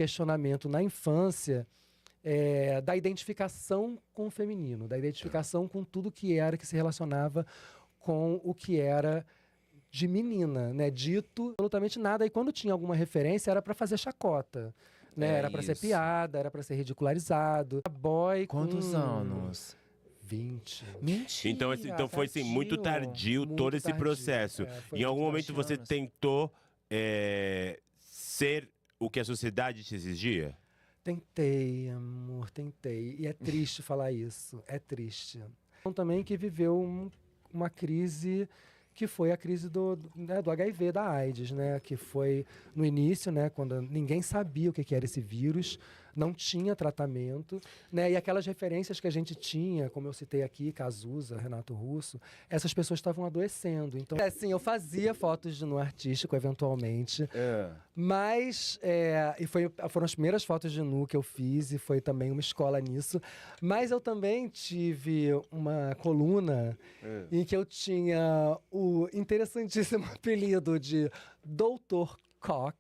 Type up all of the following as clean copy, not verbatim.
questionamento na infância da identificação com o feminino, da identificação com tudo que se relacionava com o que era de menina, né? Dito absolutamente nada. E quando tinha alguma referência, era para fazer chacota. Né? Era para ser piada, era para ser ridicularizado. Boy Quantos anos? 20. Mentira, Então foi assim, muito tardio Muito todo esse tardio. processo. Foi Em algum muito momento tardio. você tentou ser o que a sociedade te exigia? Tentei, amor, tentei. E é triste falar isso. É triste. Também que viveu uma crise que foi a crise do HIV, da AIDS, né? Que foi no início, né? Quando ninguém sabia o que era esse vírus, não tinha tratamento, né? E aquelas referências que a gente tinha, como eu citei aqui, Cazuza, Renato Russo, essas pessoas estavam adoecendo. Então, assim, eu fazia fotos de nu artístico, eventualmente, mas foram as primeiras fotos de nu que eu fiz e foi também uma escola nisso. Mas eu também tive uma coluna em que eu tinha o interessantíssimo apelido de Doutor Cock.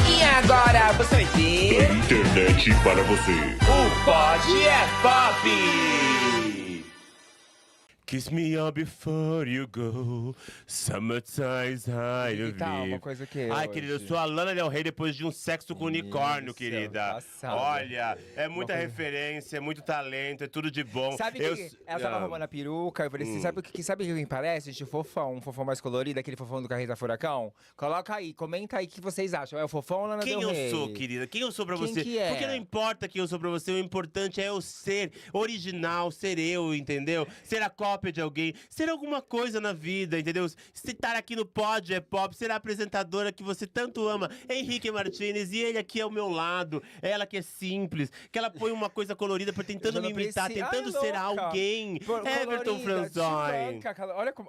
E agora você vai ver Internet para você. o Pod é Pop! Kiss me up before you go. Summertime's high of Tá, uma you. coisa que Ai, querida, eu sou a Lana Del Rey depois de um sexo com unicórnio, Isso, querida. passada. Olha, é muita referência, é muito talento, é tudo de bom. Sabe que ela tava arrumando a peruca, eu falei assim, sabe o que me parece? Gente, um fofão mais colorido, aquele fofão do Carreta Furacão. Coloca aí, comenta aí o que vocês acham. É o fofão ou Lana Quem Del eu Rey? sou, querida? Quem eu sou pra Quem você? que é? Porque não importa quem eu sou pra você, o importante é eu ser original, ser eu, entendeu? Ser a cópia de alguém, ser alguma coisa na vida, entendeu? Se estar aqui no Pod é Pop, ser a apresentadora que você tanto ama, Henrique Martinez, e ele aqui ao meu lado, ela que é simples, que ela põe uma coisa colorida tentando me imitar, tentando ser alguém. Everton Franzói.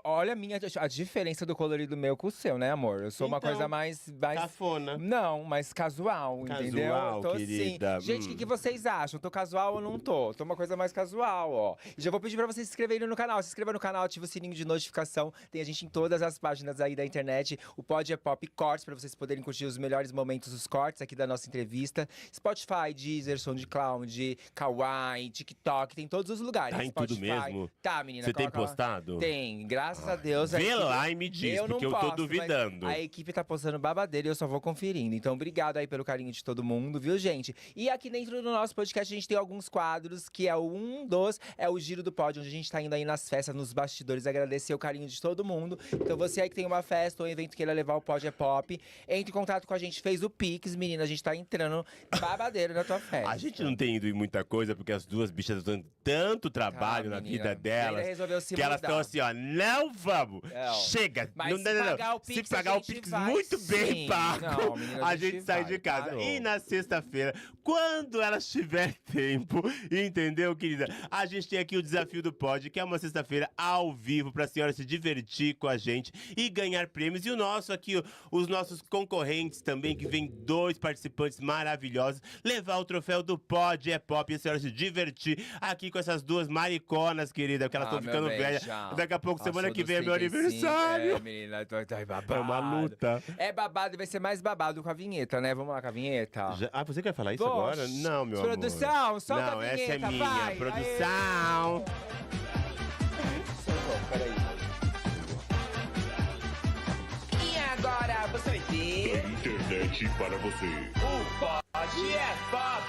Olha a diferença do colorido meu com o seu, né, amor? Eu sou uma Então, coisa mais... Cafona. Não, mais casual, entendeu? Casual, Tô querida. Assim. Gente, o que vocês acham? Tô casual ou não tô? Tô uma coisa mais casual, ó. E já vou pedir pra vocês se inscreverem no canal. Se inscreva no canal, ativa o sininho de notificação. Tem a gente em todas as páginas aí da internet. O Pod é Pop Cortes, pra vocês poderem curtir os melhores momentos, os cortes aqui da nossa entrevista. Spotify, Deezer, SoundCloud, Kawaii, TikTok, tem todos os lugares. Tá em Spotify. tudo mesmo? Tá, menina. Você tem coloca lá. postado? Tem, graças a Deus. Vê lá e me diz, porque eu tô duvidando. A equipe tá postando babadeira e eu só vou conferindo. Então, obrigado aí pelo carinho de todo mundo, viu, gente? E aqui dentro do nosso podcast, a gente tem alguns quadros, que é o Giro do Pod, onde a gente tá indo aí nas festas, nos bastidores, agradecer o carinho de todo mundo. Então, você aí que tem uma festa ou um evento queira levar o Pod é Pop, entre em contato com a gente, fez o Pix, menina, a gente tá entrando babadeira na tua festa. A gente não tem ido em muita coisa, porque as duas bichas estão tanto trabalho na menina. vida delas, Resolveu se que elas mudar. estão assim, ó, não vamos, Não. chega. Mas não, se não, não. pagar o Pix, se pagar a o gente Pix vai, muito bem sim. pago, Não, menina, a gente sai vai, de casa. parou. E na sexta-feira, quando elas tiver tempo, entendeu, querida? A gente tem aqui o Desafio do Pod, que é uma sexta-feira ao vivo, pra senhora se divertir com a gente e ganhar prêmios. E o nosso aqui, os nossos concorrentes também, que vem 2 participantes maravilhosos, levar o troféu do Pod é Pop e a senhora se divertir aqui com essas duas mariconas, querida, porque elas estão ficando velhas. Daqui a pouco, semana que vem é meu aniversário. É, menina, tô babado. É uma luta. É babado e vai ser mais babado com a vinheta, né? Vamos lá com a vinheta? Você quer falar isso Vamos. agora? Não, meu amor. Produção, solta não, a vinheta, essa é minha. vai. Produção. Soltou, peraí. E agora você vai ver Internet para você. o Pod é Pop!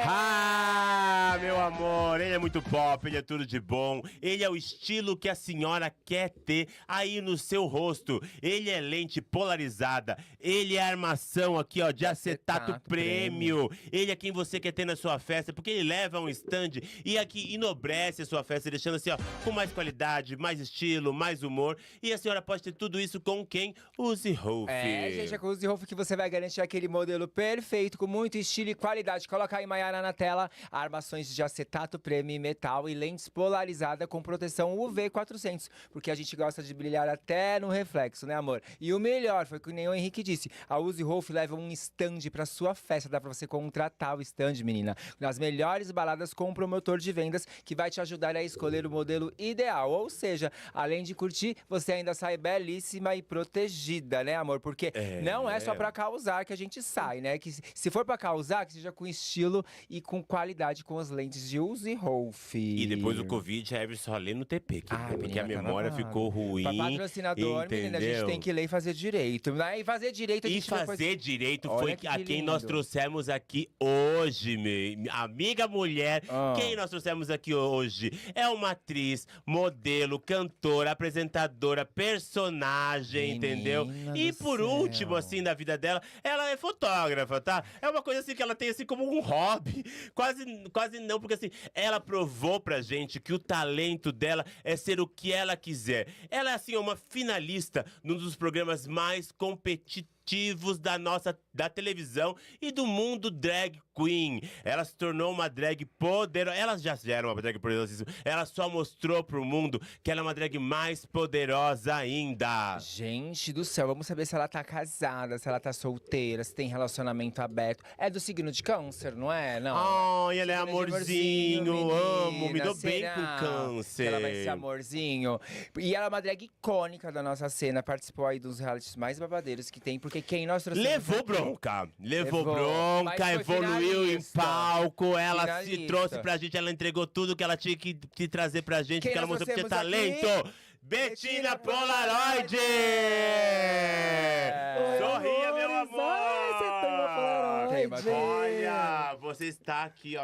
Ah, meu amor, ele é muito pop, ele é tudo de bom. Ele é o estilo que a senhora quer ter aí no seu rosto. Ele é lente polarizada. Ele é armação aqui, ó, de acetato prêmio. Ele é quem você quer ter na sua festa, porque ele leva um stand e aqui enobrece a sua festa, deixando assim, ó, com mais qualidade, mais estilo, mais humor. E a senhora pode ter tudo isso com quem? Use Rolf. É, gente, é com o Use Rolf que você vai garantir aquele modelo perfeito, com muito estilo e qualidade. Coloca aí, Maiara, na tela, armações de acetato premium metal e lentes polarizada com proteção UV 400, porque a gente gosta de brilhar até no reflexo, né, amor? E o melhor, foi que nem o Henrique disse, a Uzi Rolf leva um stand pra sua festa, dá pra você contratar o stand, menina. Nas melhores baladas com um promotor de vendas que vai te ajudar a escolher o modelo ideal. Ou seja, além de curtir, você ainda sai belíssima e protegida, né, amor? Porque não é só pra causar que a gente sai, né? Que se for pra causar, que seja com estilo e com qualidade, com as lentes de Uzi Rolf. E depois do Covid, a Everson só lê no TP, porque a memória ficou ruim. Pra patrocinador, menina, a gente tem que ler e fazer direito. Né? E fazer direito, a gente fazer direito foi a quem nós trouxemos aqui hoje, amiga mulher. Quem nós trouxemos aqui hoje é uma atriz, modelo, cantora, apresentadora, personagem, entendeu? E por último, assim, da vida dela, ela é fotógrafa, tá? É uma coisa assim que ela tem assim como um hobby. Quase não, porque assim, ela provou pra gente que o talento dela é ser o que ela quiser. Ela é assim, uma finalista num dos programas mais competitivos da televisão e do mundo drag queen. Ela se tornou uma drag poderosa. Ela já era uma drag poderosíssima. Ela só mostrou pro mundo que ela é uma drag mais poderosa ainda. Gente do céu, vamos saber se ela tá casada, se ela tá solteira, se tem relacionamento aberto. É do signo de câncer, não é? Não. Ai, ela é amorzinho, amo, me dou bem com câncer. Que ela vai ser amorzinho. E ela é uma drag icônica da nossa cena, participou aí dos realities mais babadeiros que tem, porque quem nós trouxemos Levou bronca, evoluiu em palco, ela se trouxe pra gente, ela entregou tudo que ela tinha que trazer pra gente, porque ela mostrou que tinha talento. Betina Polaroid! Sorria, meu amor! Olha, você está aqui, ó,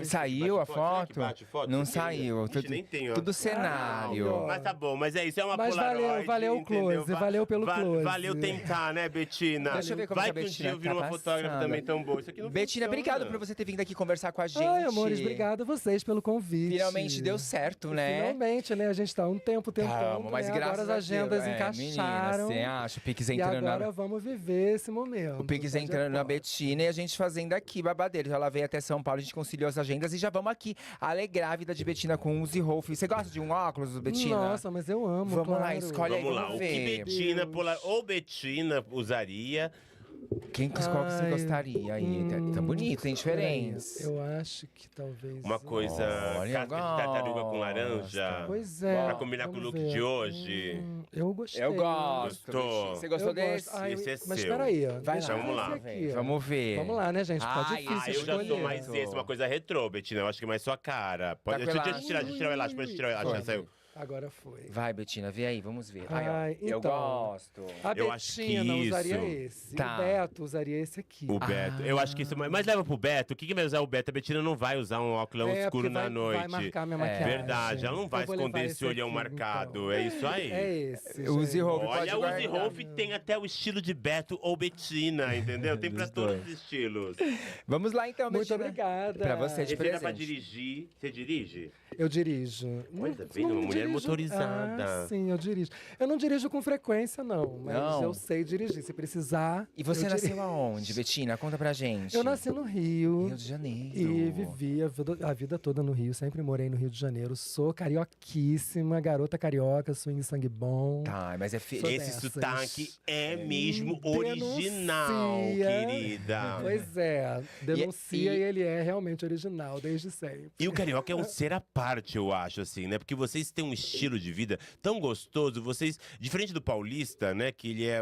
Saiu a foto? Não saiu. Ixi, nem tem, ó. Tudo cenário. Mas tá bom, mas é isso, é uma Mas Polaroid. valeu o close, entendeu? valeu pelo close. Valeu tentar, né, Betina? Deixa eu ver como vai que a que um Betina dia eu viro tá uma fotógrafa passando. também tão boa. Isso aqui não Betina, funciona. obrigado por você ter vindo aqui conversar com a gente. Ai, amores, obrigado a vocês pelo convite. Finalmente deu certo, né? Finalmente, né? A gente tá um tempo tentando, Calma, mas né? graças Agora as agendas a Deus. encaixaram. Menina, você acha? O Pix E entrando agora na... vamos viver esse momento. O Pix Tá de entrando na acordo. Betina e a gente fazendo aqui babadeiro. Ela veio até São Paulo, a gente conciliou as agendas e já vamos aqui alegrar a vida de Betina com Uzi Rolf. Você gosta de um óculos, Betina? Nossa, mas eu amo, Vamos lá, claro. escolhe aí, Vamos lá, vamos o que ver. Betina, ou Betina usaria. Qual que você Ai, gostaria aí? Tá bonito, tem diferença. Eu acho que talvez... Uma coisa, Olha, casca de tartaruga com laranja. Pois é. Pra combinar com o vamos look ver. de hoje. Eu gostei. Eu gosto. Gostou? Você gostou Eu desse? gosto. Ai, Esse é mas seu. peraí, Vai deixa lá, eu vamos lá. fazer aqui, ó. Vamos ver. Vamos lá, né, gente? Tá Ai, difícil Eu já sou escolher. mais esse, uma coisa retrô, Betina. Eu acho que é mais sua cara. Pode, Tá com deixa eu tirar o elástico, deixa eu tirar o elástico. Já saiu. Agora foi. Vai, Betina, vê aí, vamos ver. Ai, ó, Ai, eu então. gosto. A Eu acho que Betina usaria isso. esse. Tá. O Beto usaria esse aqui. O Beto. Eu acho que isso. Mas leva pro Beto. O que vai usar o Beto? A Betina não vai usar um óculos É, escuro porque na noite. Vai marcar minha É. maquiagem. Verdade, ela não vai Eu vou esconder levar esse olhão aqui, marcado. então. É isso aí. É esse. Uzi gente. Rolf. Olha, Pode o Uzi guardar. Rolf tem até o estilo de Beto ou Betina, entendeu? Tem pra Dos todos dois. os estilos. Vamos lá então, Muito Betina. obrigada. Pra você de Esse era pra presente. dirigir. Você dirige? Eu dirijo. Olha, tá vendo? Uma mulher motorizada. Ah, sim, eu dirijo. Eu não dirijo com frequência, não. Mas Não? eu sei dirigir. Se precisar. E você eu nasceu dirijo. aonde, Betina? Conta pra gente. Eu nasci no Rio. Rio de Janeiro. E vivi a vida toda no Rio, sempre morei no Rio de Janeiro. Sou carioquíssima, garota carioca, swing sangue bom. Tá, mas é Sou Esse dessas. sotaque é mesmo Denuncia. original, querida. Pois é, denuncia E- e ele é realmente original, desde sempre. E o carioca é um ser à parte, eu acho, assim, né? Porque vocês têm um estilo de vida tão gostoso, vocês, diferente do paulista, né? Que ele é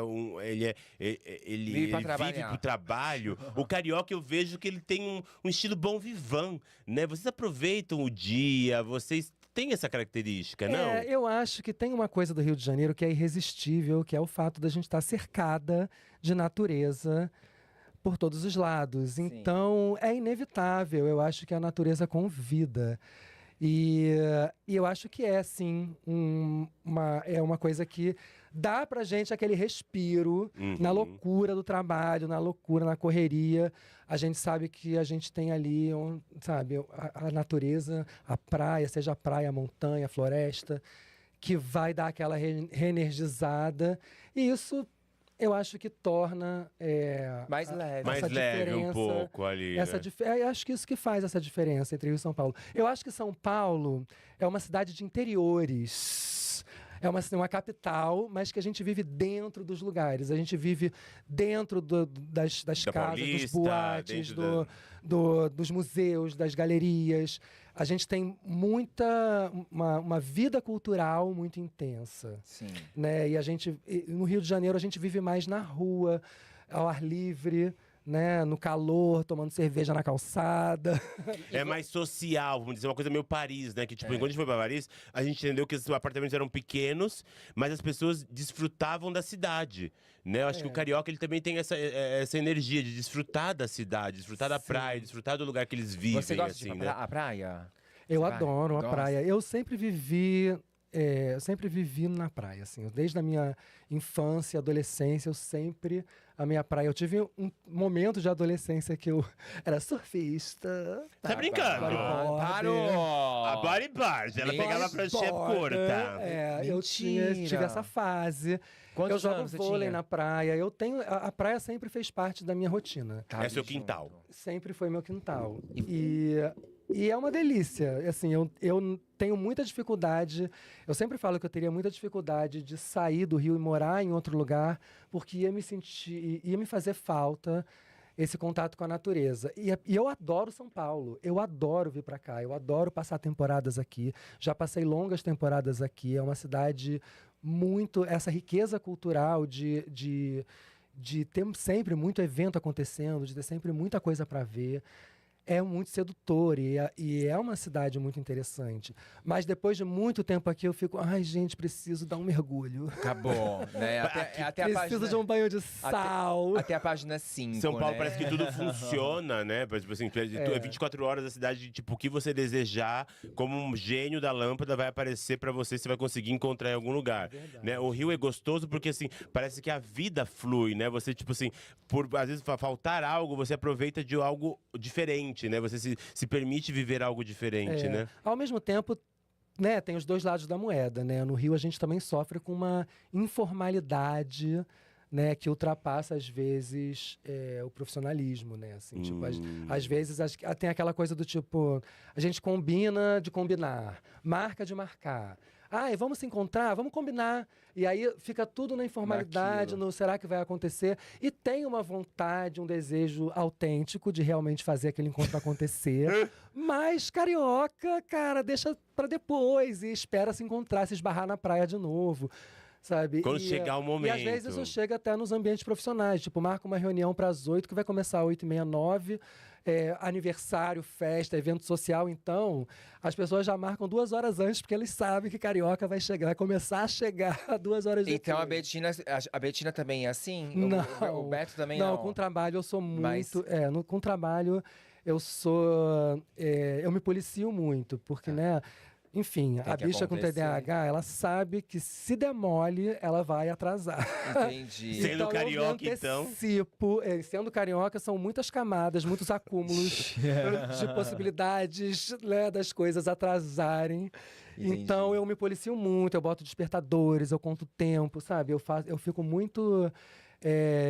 ele Vive pra vive trabalhar. pro trabalho. O carioca eu vejo que ele tem um estilo bom vivant, né? Vocês aproveitam o dia, vocês têm essa característica, não? É, eu acho que tem uma coisa do Rio de Janeiro que é irresistível, que é o fato da gente estar cercada de natureza por todos os lados. Então, é inevitável. Eu acho que a natureza convida. E eu acho que é, sim, uma coisa que dá pra gente aquele respiro na loucura do trabalho, na loucura, na correria. A gente sabe que a gente tem ali, sabe, a natureza, a praia, seja a praia, a montanha, a floresta, que vai dar aquela reenergizada. E isso eu acho que torna Mais leve. Mais essa leve um diferença, pouco ali, essa né? eu acho que isso que faz essa diferença entre Rio e São Paulo. Eu acho que São Paulo é uma cidade de interiores. É uma capital, mas que a gente vive dentro dos lugares. A gente vive dentro das Da casas, Paulista, dos boates, dentro dos museus, das galerias. A gente tem uma vida cultural muito intensa. Sim. Né? No Rio de Janeiro, a gente vive mais na rua, ao ar livre, né? No calor, tomando cerveja na calçada. É mais social, vamos dizer, uma coisa meio Paris, né? Que, tipo, quando a gente foi pra Paris, a gente entendeu que os apartamentos eram pequenos, mas as pessoas desfrutavam da cidade, né? Eu acho que o carioca, ele também tem essa energia de desfrutar da cidade, desfrutar da praia, desfrutar do lugar que eles vivem, Você gosta assim, de né? a praia? Eu Você vai? adoro a Gosta? praia. Eu sempre vivi na praia, assim. Desde a minha infância, adolescência, a minha praia. Eu tive um momento de adolescência que eu era surfista. Tá brincando? bodyboarder. Parou! A bodyboard, ela pegava a prancheta curta. Eu Mentira. tive essa fase. Quantos eu jogo anos você vôlei tinha? na praia. A praia sempre fez parte da minha rotina. Tá É seu junto. quintal. Sempre foi meu quintal. E é uma delícia. Assim, eu tenho muita dificuldade. Eu sempre falo que eu teria muita dificuldade de sair do Rio e morar em outro lugar, porque ia me fazer falta esse contato com a natureza. E eu adoro São Paulo. Eu adoro vir para cá. Eu adoro passar temporadas aqui. Já passei longas temporadas aqui. É uma cidade muito essa riqueza cultural de ter sempre muito evento acontecendo, de ter sempre muita coisa para ver. É muito sedutor e é uma cidade muito interessante. Mas depois de muito tempo aqui, eu fico... Ai, gente, preciso dar um mergulho. Acabou, né? Até a Preciso página, de um banho de sal. até a página 5, São Paulo né? parece que tudo funciona, né? Tipo assim, é 24 horas a cidade, tipo, o que você desejar, como um gênio da lâmpada vai aparecer pra você, você vai conseguir encontrar em algum lugar. Né? O Rio é gostoso porque, assim, parece que a vida flui, né? Você, tipo assim, por às vezes faltar algo, você aproveita de algo diferente, né? Você se permite viver algo diferente, né? Ao mesmo tempo, né, tem os dois lados da moeda, né? No Rio a gente também sofre com uma informalidade, né, que ultrapassa às vezes o profissionalismo, né? Assim, tipo, às vezes tem aquela coisa do tipo, a gente combina de combinar, marca de marcar. E vamos se encontrar, vamos combinar. E aí fica tudo na informalidade, no será que vai acontecer? E tem uma vontade, um desejo autêntico de realmente fazer aquele encontro acontecer. Mas carioca, cara, deixa pra depois e espera se encontrar, se esbarrar na praia de novo. Sabe? Quando chegar o momento. E às vezes isso chega até nos ambientes profissionais. Tipo, marca uma reunião para as 8, que vai começar às 8h30, 9h. Aniversário, festa, evento social. Então, as pessoas já marcam 2 horas antes, porque eles sabem que carioca vai começar a chegar 2 horas depois. Então a Betina também é assim? Não. O Beto também não? Não, com trabalho eu sou muito... Mas- com trabalho eu sou... eu me policio muito, porque, né... Enfim, Tem a que bicha com acontecer. TDAH, ela sabe que se demole, ela vai atrasar. Entendi. Sendo carioca, eu me antecipo. Sendo carioca, são muitas camadas, muitos acúmulos de possibilidades, né, das coisas atrasarem. Entendi. Então, eu me policio muito, eu boto despertadores, eu conto tempo, sabe? Eu fico muito...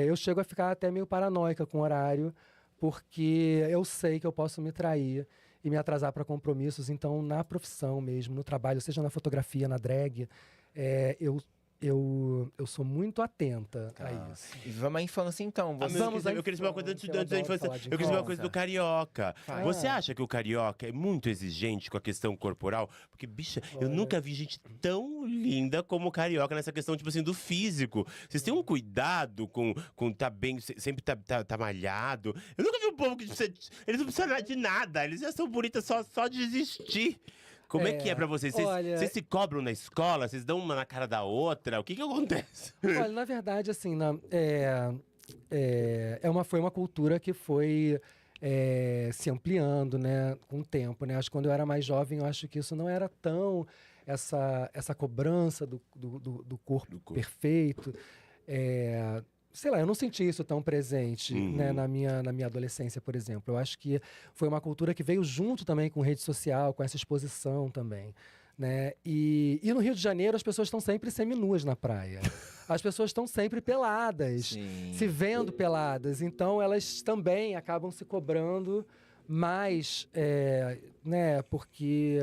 eu chego a ficar até meio paranoica com o horário, porque eu sei que eu posso me trair e me atrasar para compromissos. Então, na profissão mesmo, no trabalho, seja na fotografia, na drag, eu sou muito atenta a isso. E vamos à infância, então. Mas Vamos à eu queria saber uma coisa antes infância, da eu infância. adoro falar de Eu queria saber uma infância. coisa do carioca. Vai. Você acha que o carioca é muito exigente com a questão corporal? Porque, bicha, eu nunca vi gente tão linda como o carioca nessa questão, tipo assim, do físico. Vocês têm um cuidado com tá bem, sempre tá malhado. Eu nunca vi um povo que eles não precisam de nada. Eles já são bonitas só de existir. Como é que é pra vocês? Olha- Vocês se cobram na escola? Vocês dão uma na cara da outra? O que acontece? Olha, na verdade, assim, foi uma cultura que foi se ampliando, né, com o tempo, né? Acho que quando eu era mais jovem, eu acho que isso não era tão essa cobrança do corpo perfeito. Sei lá, eu não senti isso tão presente, né, na minha adolescência, por exemplo. Eu acho que foi uma cultura que veio junto também com rede social, com essa exposição também. Né? E no Rio de Janeiro as pessoas estão sempre seminuas na praia. as pessoas estão sempre peladas, Sim. se vendo peladas. Então, elas também acabam se cobrando mais, né? Porque,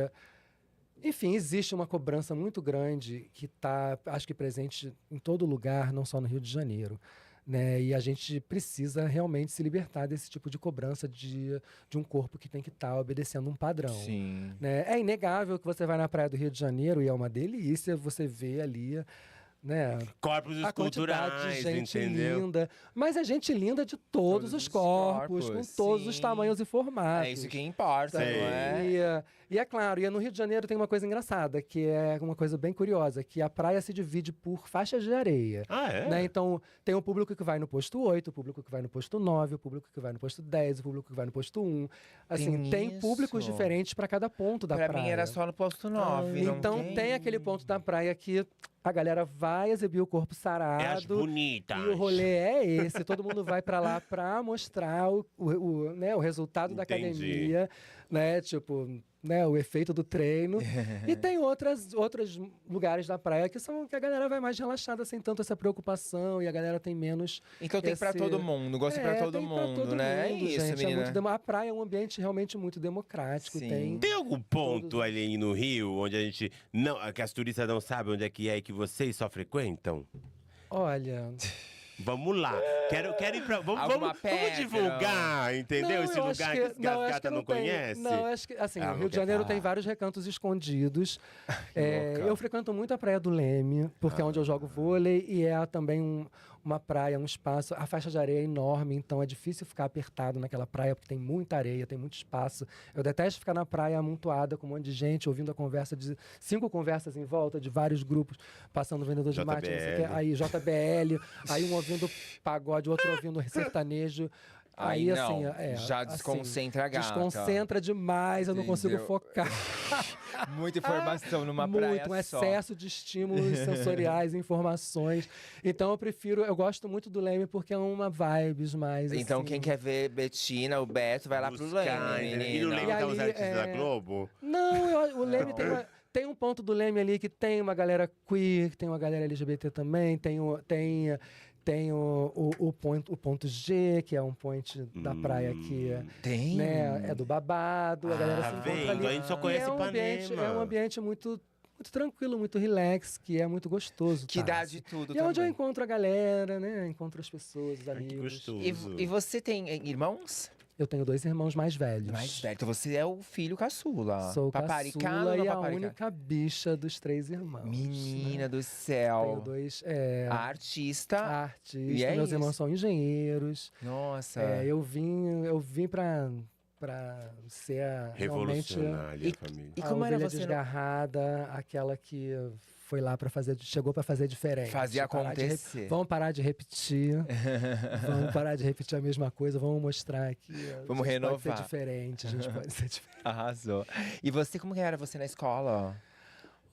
enfim, existe uma cobrança muito grande que está, acho que presente em todo lugar, não só no Rio de Janeiro. Né? E a gente precisa realmente se libertar desse tipo de cobrança de um corpo que tem que estar obedecendo um padrão. Sim. Né? É inegável que você vai na praia do Rio de Janeiro e é uma delícia você ver ali, né, Corpos a quantidade de esculturais, gente entendeu? linda. Mas é gente linda de todos os corpos, com todos os sim. tamanhos e formatos. É isso que importa, não Sei. é? E é claro, no Rio de Janeiro tem uma coisa engraçada, que é uma coisa bem curiosa, que a praia se divide por faixas de areia. Ah, é? Né? Então, tem o público que vai no posto 8, o público que vai no posto 9, o público que vai no posto 10, o público que vai no posto 1. Assim, tem públicos isso? diferentes para cada ponto da Pra praia. mim era só no posto 9. não Então, tem aquele ponto da praia que a galera vai exibir o corpo É as sarado. bonitas. E o rolê é esse, todo mundo vai pra lá pra mostrar né, o resultado da Entendi. academia, né, tipo, né, o efeito do treino. E tem outros lugares da praia que a galera vai mais relaxada, sem tanto essa preocupação, e a galera tem menos... Então tem pra esse- todo mundo, gosto pra todo tem mundo, né? É isso, gente, menina. a praia é um ambiente realmente muito democrático, Sim. Tem algum ponto ali no Rio onde a gente não, que as turistas não sabem onde é e que vocês só frequentam? Olha... Vamos lá. Quero ir pra. Vamos Alguma pedra? divulgar, entendeu? Não, Esse eu lugar acho que as não, acho gatas que não tem. conhecem. Não, acho que, assim, Ah, o não Rio de quer Janeiro falar. tem vários recantos escondidos. louca. Eu frequento muito a Praia do Leme, porque é onde eu jogo vôlei e é também uma praia, um espaço. A faixa de areia é enorme, então é difícil ficar apertado naquela praia, porque tem muita areia, tem muito espaço. Eu detesto ficar na praia amontoada com um monte de gente, ouvindo a conversa de 5 conversas em volta de vários grupos, passando vendedor de mate, não sei o quê. JBL. Aí JBL, aí um ouvindo pagode, outro ouvindo sertanejo. Aí, assim, não, já desconcentra a gata. Desconcentra demais, eu não consigo Entendeu? focar. Muita informação numa praia Muito, um só. excesso de estímulos sensoriais, informações. Então eu gosto muito do Leme porque é uma vibes mais, Então assim. quem quer ver Betina, o Beto, vai lá pro Buscar, Leme, né? E no menina. Leme E tá os ali, artistas da Globo? Não, o Leme tem um ponto do Leme ali que tem uma galera queer, tem uma galera LGBT também, tem o ponto G, que é um point da praia que Tem? né, é do babado, a galera se encontra vendo? ali. A gente só E conhece é um ambiente, Ipanema. é um ambiente muito tranquilo, muito relax, que é muito gostoso. Que tá? dá de tudo E é onde eu também. encontro a galera, né? Encontro as pessoas, os Ai, que amigos. gostoso. E você tem irmãos? Eu tenho 2 irmãos mais velhos. Mais velho. Então você é o filho caçula. Sou Paparicado caçula ou e não a paparicado? única bicha dos 3 irmãos. Menina do Tenho céu. 2 A artista. artistas, E é meus isso. irmãos são engenheiros. Nossa. Eu vim pra ser realmente Revolucionar ali a família. E a como era ovelha você no- desgarrada, aquela que foi lá para chegou para fazer diferente. Fazer Parar de acontecer. vamos parar de repetir. Vamos parar de repetir a mesma coisa, vamos mostrar que Vamos a gente pode renovar. ser diferente, a gente pode ser diferente. Arrasou. E você, como que era você na escola?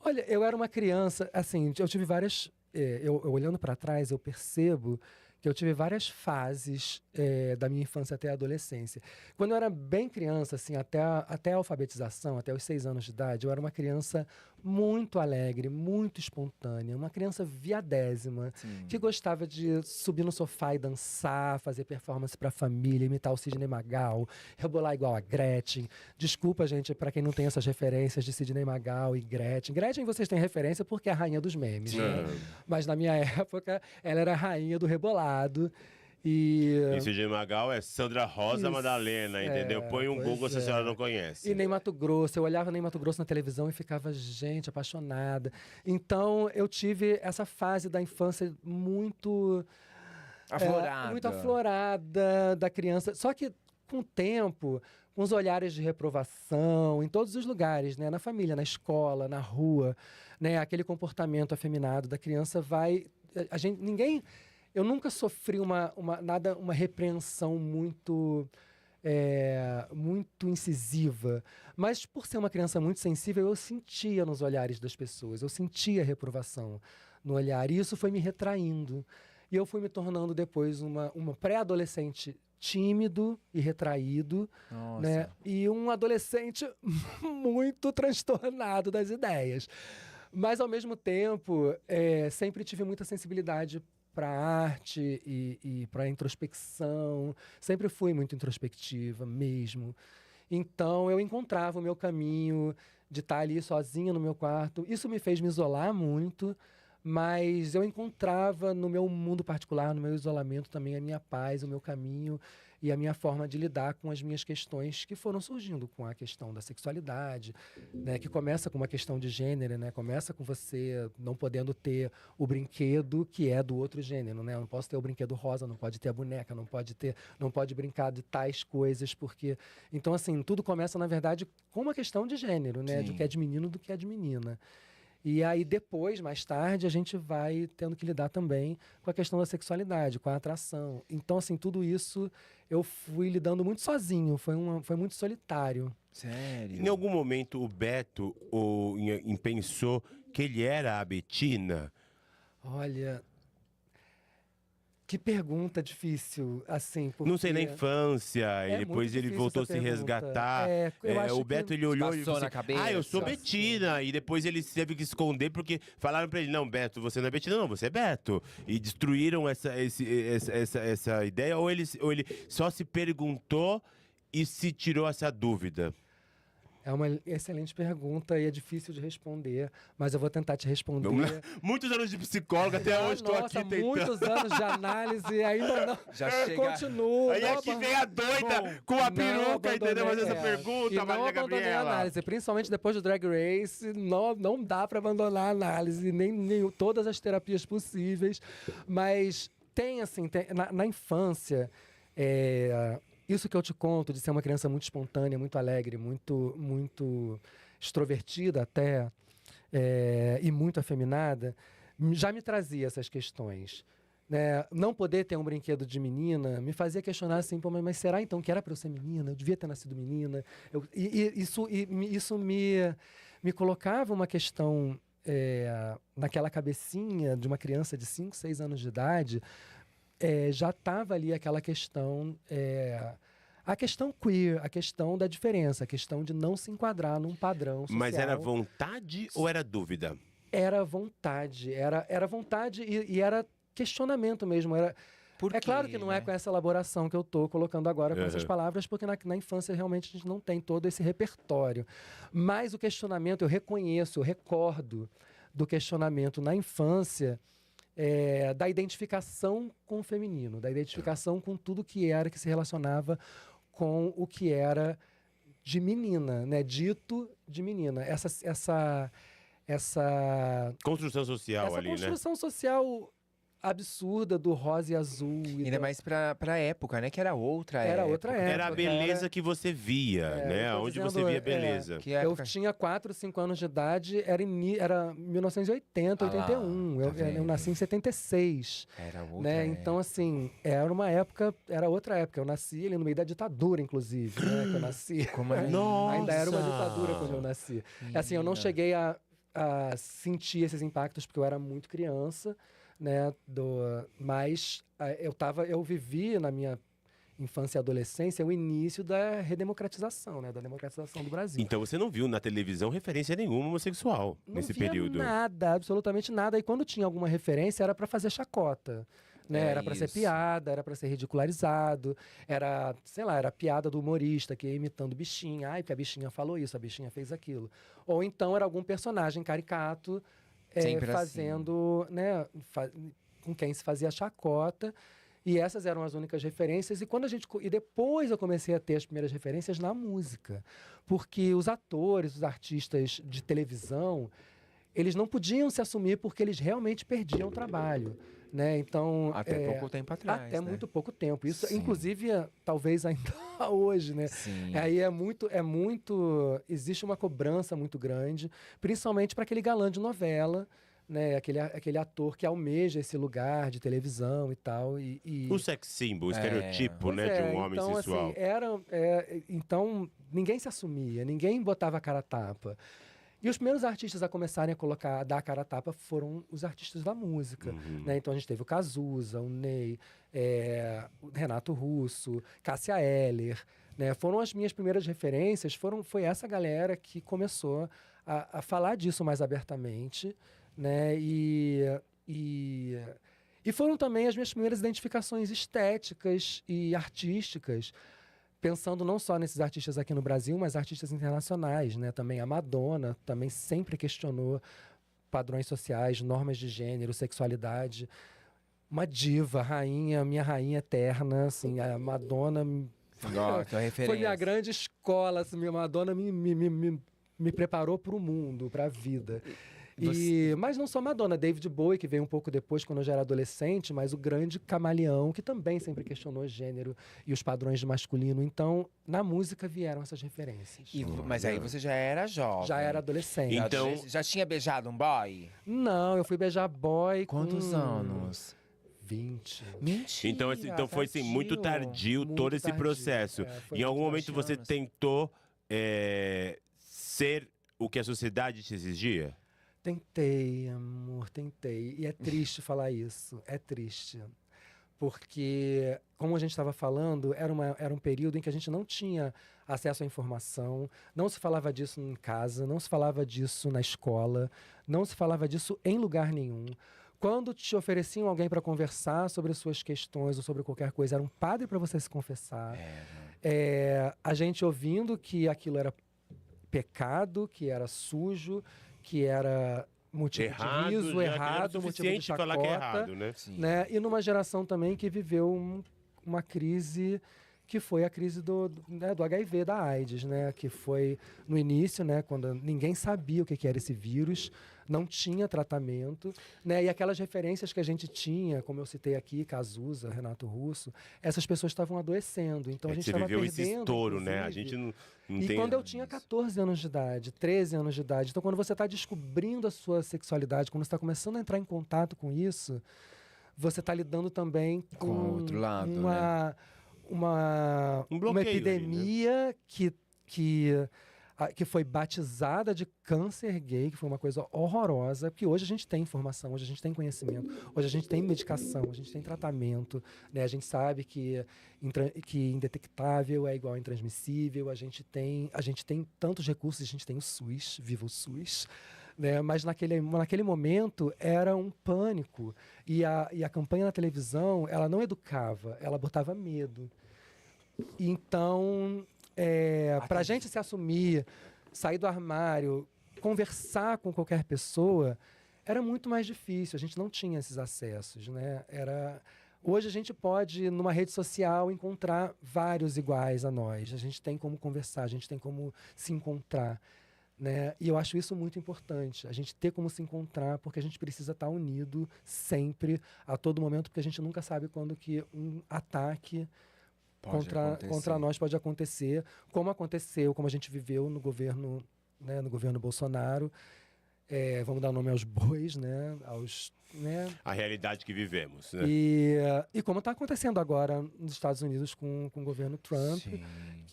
Olha, eu era uma criança, assim, eu tive várias. Eu olhando para trás, eu percebo que eu tive várias fases da minha infância até a adolescência. Quando eu era bem criança, assim, até a alfabetização, até os 6 anos de idade, eu era uma criança muito alegre, muito espontânea, uma criança viadésima, que gostava de subir no sofá e dançar, fazer performance pra família, imitar o Sidney Magal, rebolar igual a Gretchen. Desculpa, gente, pra quem não tem essas referências de Sidney Magal e Gretchen. Gretchen vocês têm referência porque é a rainha dos memes, né? Mas na minha época, ela era a rainha do rebolado. E Sidney Magal é Sandra Rosa Isso, Madalena, entendeu? Põe um pois Google se a é. senhora não conhece. E Ney Matogrosso, eu olhava Ney Matogrosso na televisão e ficava, gente, apaixonada. Então, eu tive essa fase da infância muito Aflorada. muito aflorada da criança. Só que, com o tempo, com os olhares de reprovação, em todos os lugares, né? Na família, na escola, na rua, né? Aquele comportamento afeminado da criança vai... Eu nunca sofri uma repreensão muito incisiva. Mas, por ser uma criança muito sensível, eu sentia nos olhares das pessoas, eu sentia reprovação no olhar. E isso foi me retraindo. E eu fui me tornando depois uma pré-adolescente tímido e retraído, Nossa. né? E um adolescente muito transtornado das ideias. Mas, ao mesmo tempo, sempre tive muita sensibilidade para arte e para introspecção. Sempre fui muito introspectiva mesmo. Então, eu encontrava o meu caminho de estar ali sozinha no meu quarto. Isso me fez me isolar muito, mas eu encontrava no meu mundo particular, no meu isolamento também, a minha paz, o meu caminho e a minha forma de lidar com as minhas questões que foram surgindo, com a questão da sexualidade, né, que começa com uma questão de gênero, né, começa com você não podendo ter o brinquedo que é do outro gênero, né, eu não posso ter o brinquedo rosa, não pode ter a boneca, não pode brincar de tais coisas, porque... Então, assim, tudo começa, na verdade, com uma questão de gênero, né, do que é de menino do que é de menina. E aí depois, mais tarde, a gente vai tendo que lidar também com a questão da sexualidade, com a atração. Então, assim, tudo isso eu fui lidando muito sozinho, foi muito solitário. Sério? Em algum momento o Beto pensou que ele era a Betina? Olha, que pergunta difícil, assim, porque... Não sei, na infância, e muito depois ele difícil voltou a essa se pergunta. resgatar. Eu acho o Beto, que ele olhou e passou disse, na cabeça. eu sou Betina. E depois ele teve que esconder porque falaram pra ele, não, Beto, você não é Betina, não, você é Beto. E destruíram essa ideia, ou ele só se perguntou e se tirou essa dúvida? É uma excelente pergunta e é difícil de responder, mas eu vou tentar te responder. Muitos anos de psicólogo, até hoje estou aqui tentando. Muitos anos de análise, ainda não. Já chega... Continuo. Aí aqui vem a doida com a peruca, entendeu? Fazer essa pergunta, e não Maria abandonei a Gabriela. análise, principalmente depois do Drag Race, não dá para abandonar a análise, nem todas as terapias possíveis, mas tem assim, na infância, isso que eu te conto, de ser uma criança muito espontânea, muito alegre, muito extrovertida até, e muito afeminada, já me trazia essas questões. Né? Não poder ter um brinquedo de menina me fazia questionar assim, pô, mas será então que era para eu ser menina? Eu devia ter nascido menina? Isso me colocava uma questão naquela cabecinha de uma criança de 5, 6 anos de idade. Já estava ali aquela questão, a questão queer, a questão da diferença, a questão de não se enquadrar num padrão social. Mas era vontade ou era dúvida? Era vontade, era vontade e era questionamento mesmo. É claro que não é com essa elaboração que eu estou colocando agora com essas palavras, porque na infância realmente a gente não tem todo esse repertório. Mas o questionamento, eu reconheço, eu recordo do questionamento na infância, da identificação com o feminino, da identificação com tudo que se relacionava com o que era de menina, né? Dito de menina. Essa construção social ali, né? Essa construção social absurda do rosa e azul. Ainda mais pra época, né? Que era outra época. Era outra época. Era a beleza que você via, né? Onde você via beleza. Eu tinha 4, 5 anos de idade, era 1980, 81. Eu nasci em 76. Era outra né? época. Então, assim, era outra época. Eu nasci ali no meio da ditadura, inclusive, né? Que eu nasci. Como é? Ainda era uma ditadura quando eu nasci. Assim, eu não cheguei a sentir esses impactos porque eu era muito criança, né? Mas eu vivi na minha infância e adolescência o início da redemocratização, né? Da democratização do Brasil. Então você não viu na televisão referência nenhuma homossexual nesse período? Nada, absolutamente nada. E quando tinha alguma referência era para fazer chacota. Né? Era para ser piada, era para ser ridicularizado, era, sei lá, era a piada do humorista que ia imitando bichinha. Ai, porque a bichinha falou isso, a bichinha fez aquilo. Ou então era algum personagem caricato fazendo, assim, né, com quem se fazia chacota. E essas eram as únicas referências. E depois eu comecei a ter as primeiras referências na música. Porque os atores, os artistas de televisão, eles não podiam se assumir porque eles realmente perdiam o trabalho. Né? Então, até pouco tempo atrás. Até né? muito pouco tempo. Isso, Sim. inclusive, talvez ainda hoje, né? Sim. Aí existe uma cobrança muito grande, principalmente para aquele galã de novela, né? Aquele ator que almeja esse lugar de televisão e tal. O sex symbol, o estereotipo, né, de um homem então, sensual. Assim, então, ninguém se assumia, ninguém botava a cara a tapa. E os primeiros artistas a começarem a dar a cara a tapa foram os artistas da música. Né? Então a gente teve o Cazuza, o Ney, o Renato Russo, Cássia Eller. Né? Foram as minhas primeiras referências, foi essa galera que começou a falar disso mais abertamente, né? E foram também as minhas primeiras identificações estéticas e artísticas, pensando não só nesses artistas aqui no Brasil, mas artistas internacionais, né? Também a Madonna também sempre questionou padrões sociais, normas de gênero, sexualidade. Uma diva, minha rainha eterna, assim, a Madonna Gosto, referência. foi minha grande escola, assim, minha Madonna me preparou para o mundo, para a vida. Mas não só Madonna, David Bowie, que veio um pouco depois, quando eu já era adolescente, mas o grande camaleão, que também sempre questionou gênero e os padrões de masculino. Então, na música vieram essas referências. Mas aí você já era jovem. Já era adolescente. Então- Já tinha beijado um boy? Não, eu fui beijar boy Quantos com anos? 20. Mentira, Então foi assim, muito tardio Muito todo esse tardio. processo. Foi Em algum muito momento você anos. tentou ser o que a sociedade te exigia? Tentei, amor, tentei. E é triste falar isso, é triste. Porque, como a gente estava falando, era um período em que a gente não tinha acesso à informação, não se falava disso em casa, não se falava disso na escola, não se falava disso em lugar nenhum. Quando te ofereciam alguém para conversar sobre as suas questões ou sobre qualquer coisa, era um padre para você se confessar. A gente ouvindo que aquilo era pecado, que era sujo, que era motivo de riso, já que era errado, o motivo de suficiente chacota, falar que é errado, né? Sim. né? E numa geração também que viveu uma crise que foi a crise do HIV, da AIDS, né? Que foi no início, né? Quando ninguém sabia o que era esse vírus, não tinha tratamento, né? E aquelas referências que a gente tinha, como eu citei aqui, Cazuza, Renato Russo, essas pessoas estavam adoecendo. Então a gente Você estava viveu perdendo, esse estouro, né? A inclusive. gente não E tem... quando eu tinha 14 anos de idade, 13 anos de idade, então quando você está descobrindo a sua sexualidade, quando você está começando a entrar em contato com isso, você está lidando também Com o outro lado, uma bloqueio ali, epidemia que foi batizada de câncer gay, que foi uma coisa horrorosa, porque hoje a gente tem informação, hoje a gente tem conhecimento, hoje a gente tem medicação, a gente tem tratamento, né? A gente sabe que indetectável é igual a intransmissível, a gente tem tantos recursos, a gente tem o SUS, viva o SUS, né? Mas naquele momento era um pânico, e a campanha na televisão, ela não educava, ela botava medo. Então, para a gente se assumir, sair do armário, conversar com qualquer pessoa, era muito mais difícil. A gente não tinha esses acessos, né? Hoje a gente pode, numa rede social, encontrar vários iguais a nós. A gente tem como conversar, a gente tem como se encontrar, né? E eu acho isso muito importante, a gente ter como se encontrar, porque a gente precisa estar unido sempre, a todo momento, porque a gente nunca sabe quando que um ataque contra nós pode acontecer, como aconteceu, como a gente viveu no governo, né, no governo Bolsonaro. Vamos dar nome aos bois, né, A realidade que vivemos, né? e como está acontecendo agora nos Estados Unidos com o governo Trump, Sim.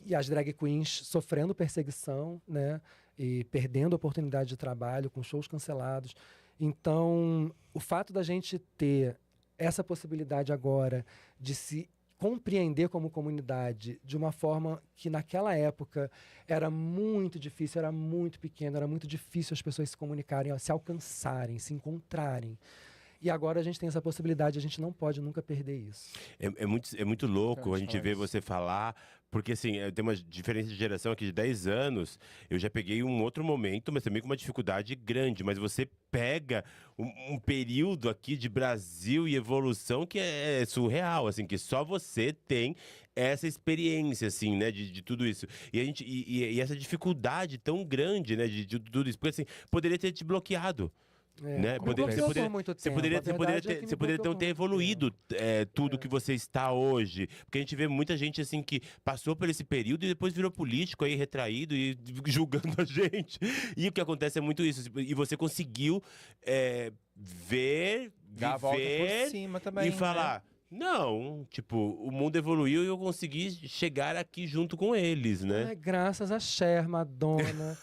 e as drag queens sofrendo perseguição, né, e perdendo oportunidade de trabalho, com shows cancelados. Então, o fato da gente ter essa possibilidade agora de se compreender como comunidade de uma forma que naquela época era muito difícil, era muito pequeno, era muito difícil as pessoas se comunicarem, se alcançarem, se encontrarem. E agora a gente tem essa possibilidade, a gente não pode nunca perder isso. É muito louco a gente ver você falar, porque assim, tem uma diferença de geração aqui de 10 anos, eu já peguei um outro momento, mas também com uma dificuldade grande, mas você pega um período aqui de Brasil e evolução que é surreal, assim, que só você tem essa experiência, assim, né, de tudo isso. E essa dificuldade tão grande, né, de tudo isso, porque assim, poderia ter te bloqueado. Né? Me bloqueou por muito Você tempo. poderia A verdade é que me você poderia bloqueou não ter por muito evoluído tempo. tudo que você está hoje. Porque a gente vê muita gente assim que passou por esse período e depois virou político aí, retraído e julgando a gente. E o que acontece é muito isso. E você conseguiu Dar a volta por viver cima também, e falar. Não, tipo, o mundo evoluiu e eu consegui chegar aqui junto com eles, né? Graças a Cher, Madonna,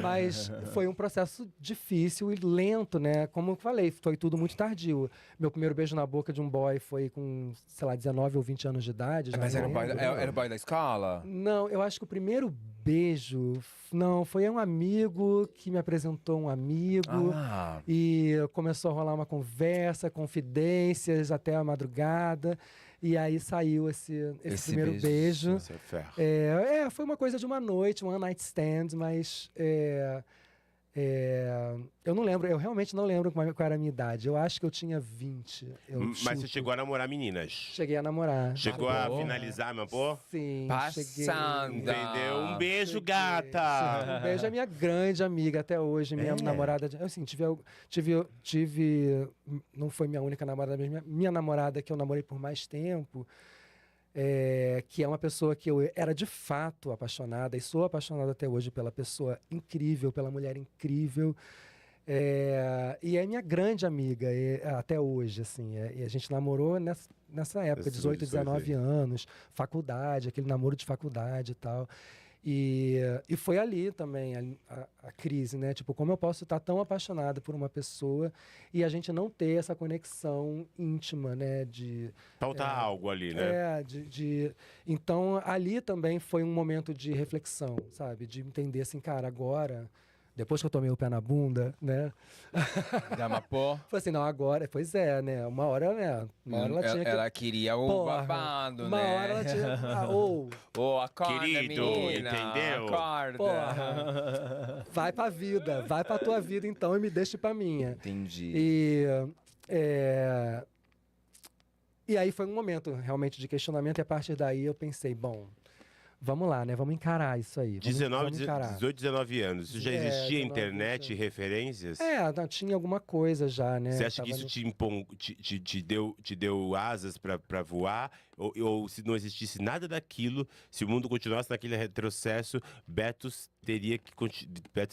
Mas foi um processo difícil e lento, né? Como eu falei, foi tudo muito tardio. Meu primeiro beijo na boca de um boy foi com, sei lá, 19 ou 20 anos de idade. já Mas não era o boy, lembro. era o boy da escola? Não, eu acho que o primeiro beijo... Não, foi um amigo que me apresentou um amigo. Ah, E começou a rolar uma conversa, confidências até a madrugada. E aí saiu esse primeiro beijo. Isso é ferro. Foi uma coisa de uma noite, um one night stand, mas eu não lembro, eu realmente não lembro qual era a minha idade. Eu acho que eu tinha 20. Mas você chegou a namorar meninas? Cheguei a namorar. Chegou a finalizar, meu amor? Sim, Passando. Entendeu? Um beijo, cheguei. gata! Um beijo é minha grande amiga até hoje, minha namorada. Assim, tive. Não foi minha única namorada, mas minha namorada que eu namorei por mais tempo. Que é uma pessoa que eu era de fato apaixonada e sou apaixonado até hoje pela pessoa incrível, pela mulher incrível. E é minha grande amiga até hoje, assim. E a gente namorou nessa época, 18, 19 anos, faculdade, aquele namoro de faculdade e tal. E foi ali também a crise, né? Tipo, como eu posso estar tão apaixonado por uma pessoa e a gente não ter essa conexão íntima, né? Falta algo ali, né? Então, ali também foi um momento de reflexão, sabe? De entender assim, cara, agora... Depois que eu tomei o pé na bunda, né? Damapô. Falei assim, não, agora... Pois é, né? Uma hora, né? Uma hora ela tinha que... Ela queria o Porra, babado, uma né? hora ela tinha... Acorda, Querido, menina, entendeu? Acorda. Porra, vai pra vida, vai pra tua vida então e me deixe pra minha. Entendi. E aí foi um momento realmente de questionamento e a partir daí eu pensei, bom, vamos lá, né? Vamos encarar isso aí. Vamos encarar. 18, 19 anos. Isso já existia 19, internet, 20. referências? Não, tinha alguma coisa já, né? Você acha que isso te deu asas pra voar? Ou se não existisse nada daquilo, se o mundo continuasse naquele retrocesso, Beto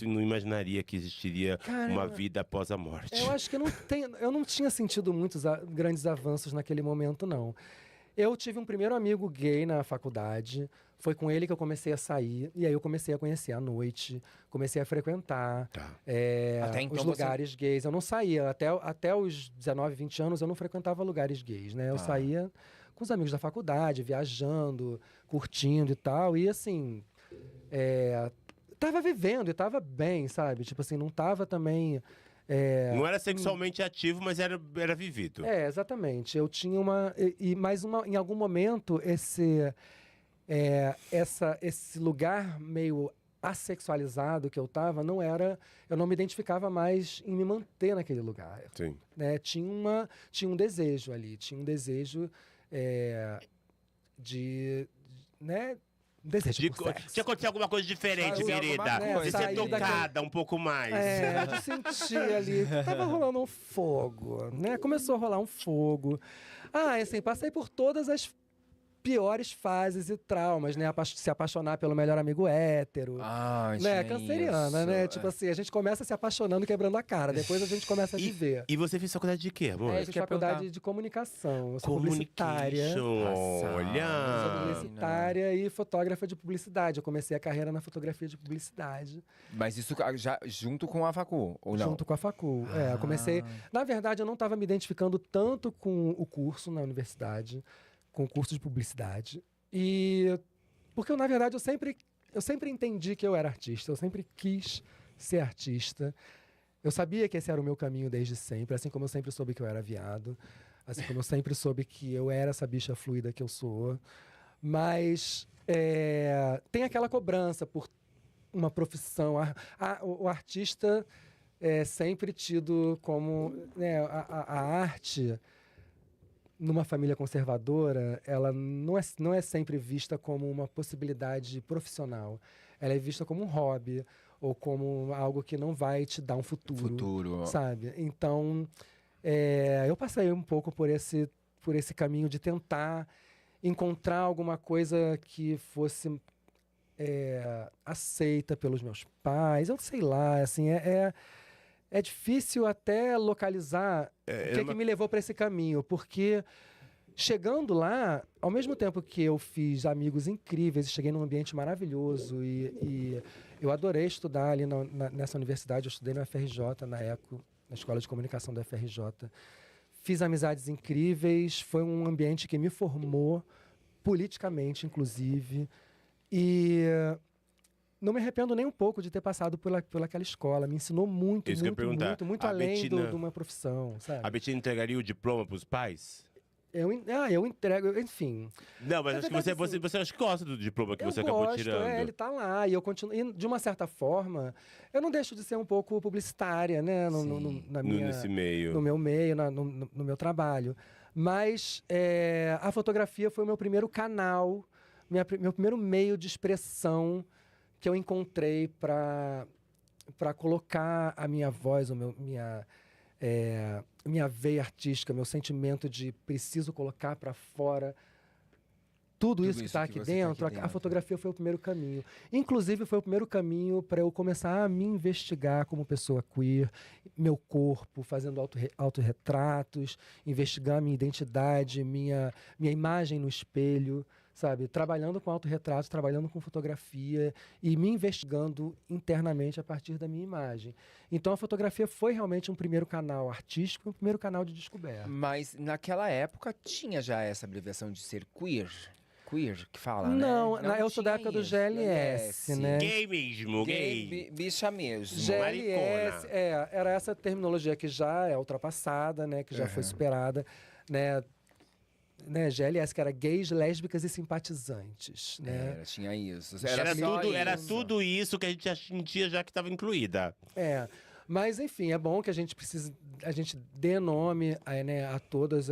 não imaginaria que existiria uma vida após a morte. Eu acho que eu não tinha sentido muitos grandes avanços naquele momento, não. Eu tive um primeiro amigo gay na faculdade, foi com ele que eu comecei a sair, e aí eu comecei a conhecer à noite, comecei a frequentar Até então os lugares gays. Eu não saía, até os 19, 20 anos eu não frequentava lugares gays, né? Eu saía com os amigos da faculdade, viajando, curtindo e tal, e assim, tava vivendo e tava bem, sabe? Tipo assim, não tava também... Não era sexualmente ativo, mas era vivido. Exatamente. Eu tinha em algum momento, esse lugar meio assexualizado que eu tava, eu não me identificava mais em me manter naquele lugar. Sim. Né? Tinha um desejo ali, tinha um desejo né? Desejo por sexo. De acontecer alguma coisa diferente, querida. De ser sair tocada um pouco mais. De sentir ali que tava rolando um fogo, né? Começou a rolar um fogo. Assim, passei por todas as piores fases e traumas, né? Se apaixonar pelo melhor amigo hétero. Né? Canceriana, né? Tipo assim, a gente começa se apaixonando, quebrando a cara. Depois a gente começa a viver. E você fez faculdade de quê, amor? Eu fiz faculdade de comunicação. Eu sou publicitária. Olha! Sou publicitária e fotógrafa de publicidade. Eu comecei a carreira na fotografia de publicidade. Mas isso já junto com a facu, ou não? Junto com a facu. Eu comecei... Na verdade, eu não estava me identificando tanto com o curso na universidade, com o curso de publicidade. Porque, na verdade, eu sempre entendi que eu era artista. Eu sempre quis ser artista. Eu sabia que esse era o meu caminho desde sempre. Assim como eu sempre soube que eu era viado. Assim como eu sempre soube que eu era essa bicha fluida que eu sou. Mas tem aquela cobrança por uma profissão. O artista é sempre tido como... Né, a arte... Numa família conservadora, ela não é sempre vista como uma possibilidade profissional. Ela é vista como um hobby ou como algo que não vai te dar um futuro. Sabe? Então, eu passei um pouco por esse caminho de tentar encontrar alguma coisa que fosse aceita pelos meus pais. Eu sei lá, assim, é difícil até localizar o que me levou para esse caminho, porque chegando lá, ao mesmo tempo que eu fiz amigos incríveis, cheguei num ambiente maravilhoso e Eu adorei estudar ali nessa universidade, eu estudei na FRJ, na ECO, na Escola de Comunicação da FRJ. Fiz amizades incríveis, foi um ambiente que me formou, politicamente, inclusive. E não me arrependo nem um pouco de ter passado pelaquela escola. Me ensinou muito, Isso que eu ia muito, perguntar. muito A além Bettina- de uma profissão, sabe? A Betina entregaria o diploma pros pais? Eu entrego, enfim. Não, mas Na acho que verdade, você acho que gosta do diploma que Eu você acabou gosto, tirando. ele tá lá e eu continuo. E, de uma certa forma, eu não deixo de ser um pouco publicitária, né? Sim. Nesse meio. No meu meio, no meu trabalho. Mas a fotografia foi o meu primeiro canal, meu primeiro meio de expressão que eu encontrei para colocar a minha voz, minha veia artística, meu sentimento de preciso colocar para fora tudo isso que está aqui você tá dentro. aqui A dentro. fotografia foi o primeiro caminho. Inclusive, foi o primeiro caminho para eu começar a me investigar como pessoa queer, meu corpo, fazendo autorretratos, investigar minha identidade, minha imagem no espelho, sabe? Trabalhando com autorretratos, trabalhando com fotografia e me investigando internamente a partir da minha imagem. Então, a fotografia foi realmente um primeiro canal artístico, um primeiro canal de descoberta. Mas naquela época tinha já essa abreviação de ser queer. Queer, que fala, Não, né? eu sou da tinha época do isso, GLS, né? Gay mesmo, gay. Bicha mesmo. GLS, Maricona. era essa terminologia que já é ultrapassada, né? Que já foi superada, né? GLS, que era gays, lésbicas e simpatizantes, né? Tinha isso. Era isso. tudo isso que a gente já sentia já que estava incluída. Mas enfim, é bom que a gente dê nome a todas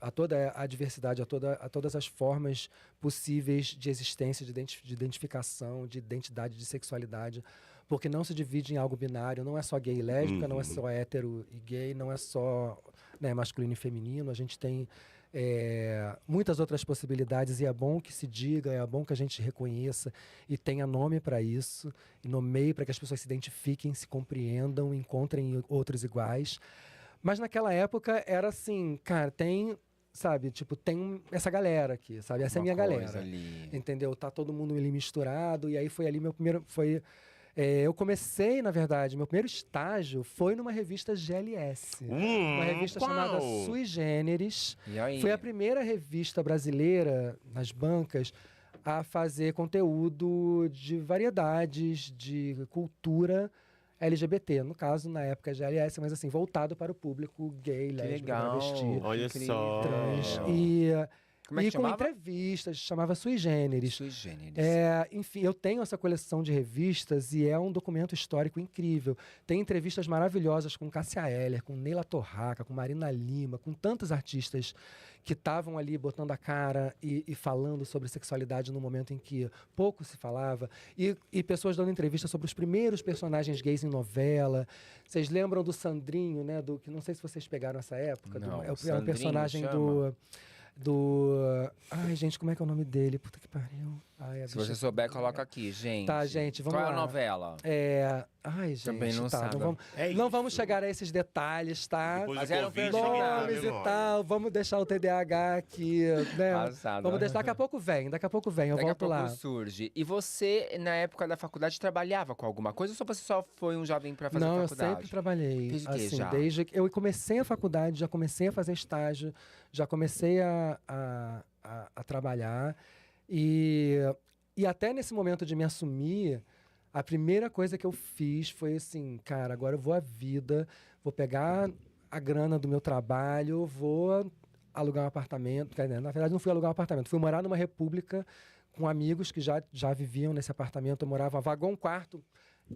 a toda a diversidade, a todas as formas possíveis de existência, de identificação, de identidade, de sexualidade, porque não se divide em algo binário, não é só gay e lésbica, não é só hétero e gay, não é só masculino e feminino, a gente tem muitas outras possibilidades e é bom que se diga, é bom que a gente reconheça e tenha nome para isso, e nomeie para que as pessoas se identifiquem, se compreendam, encontrem outros iguais. Mas naquela época era assim, cara, tem essa galera aqui, sabe? Essa é a minha galera. Ali. Entendeu? Tá todo mundo ali misturado, e aí foi ali meu primeiro. Eu comecei, na verdade, meu primeiro estágio foi numa revista GLS. Uma revista qual? chamada Sui Generis. E aí? Foi a primeira revista brasileira nas bancas a fazer conteúdo de variedades, de cultura LGBT. No caso, na época GLS, mas assim, voltado para o público gay, lésbico, legal. travesti, Olha só. trans. Como é que E com chamava? entrevistas, chamava Sui Generis. Sui Generis. Enfim, eu tenho essa coleção de revistas e é um documento histórico incrível. Tem entrevistas maravilhosas com Cássia Eller, com Neila Torraca, com Marina Lima, com tantos artistas que estavam ali botando a cara e falando sobre sexualidade no momento em que pouco se falava. E pessoas dando entrevista sobre os primeiros personagens gays em novela. Vocês lembram do Sandrinho, né? Que não sei se vocês pegaram essa época. Não, É um Sandrinho personagem chama? Ai, gente, como é que é o nome dele? Puta que pariu. Ai, Se você souber, coloca aqui, gente. Tá, gente, vamos Qual lá. é a novela? Ai, gente, Também não sabe. Não vamos chegar a esses detalhes, tá? Depois Mas do era um Covid, personagem. ninguém Nomes tem e memória. tal, vamos deixar o TDAH aqui, né? Passado. Vamos deixar, daqui a pouco vem, eu Daqui a volto pouco lá. surge. E você, na época da faculdade, trabalhava com alguma coisa ou você só foi um jovem pra fazer Não, eu faculdade? sempre trabalhei. Fez o quê Assim, já? desde que eu comecei a faculdade, já comecei a fazer estágio, já comecei a trabalhar. E até nesse momento de me assumir, a primeira coisa que eu fiz foi assim, cara, agora eu vou à vida, vou pegar a grana do meu trabalho, vou alugar um apartamento. Na verdade, não fui alugar um apartamento, fui morar numa república com amigos que já viviam nesse apartamento, eu morava vagão quarto.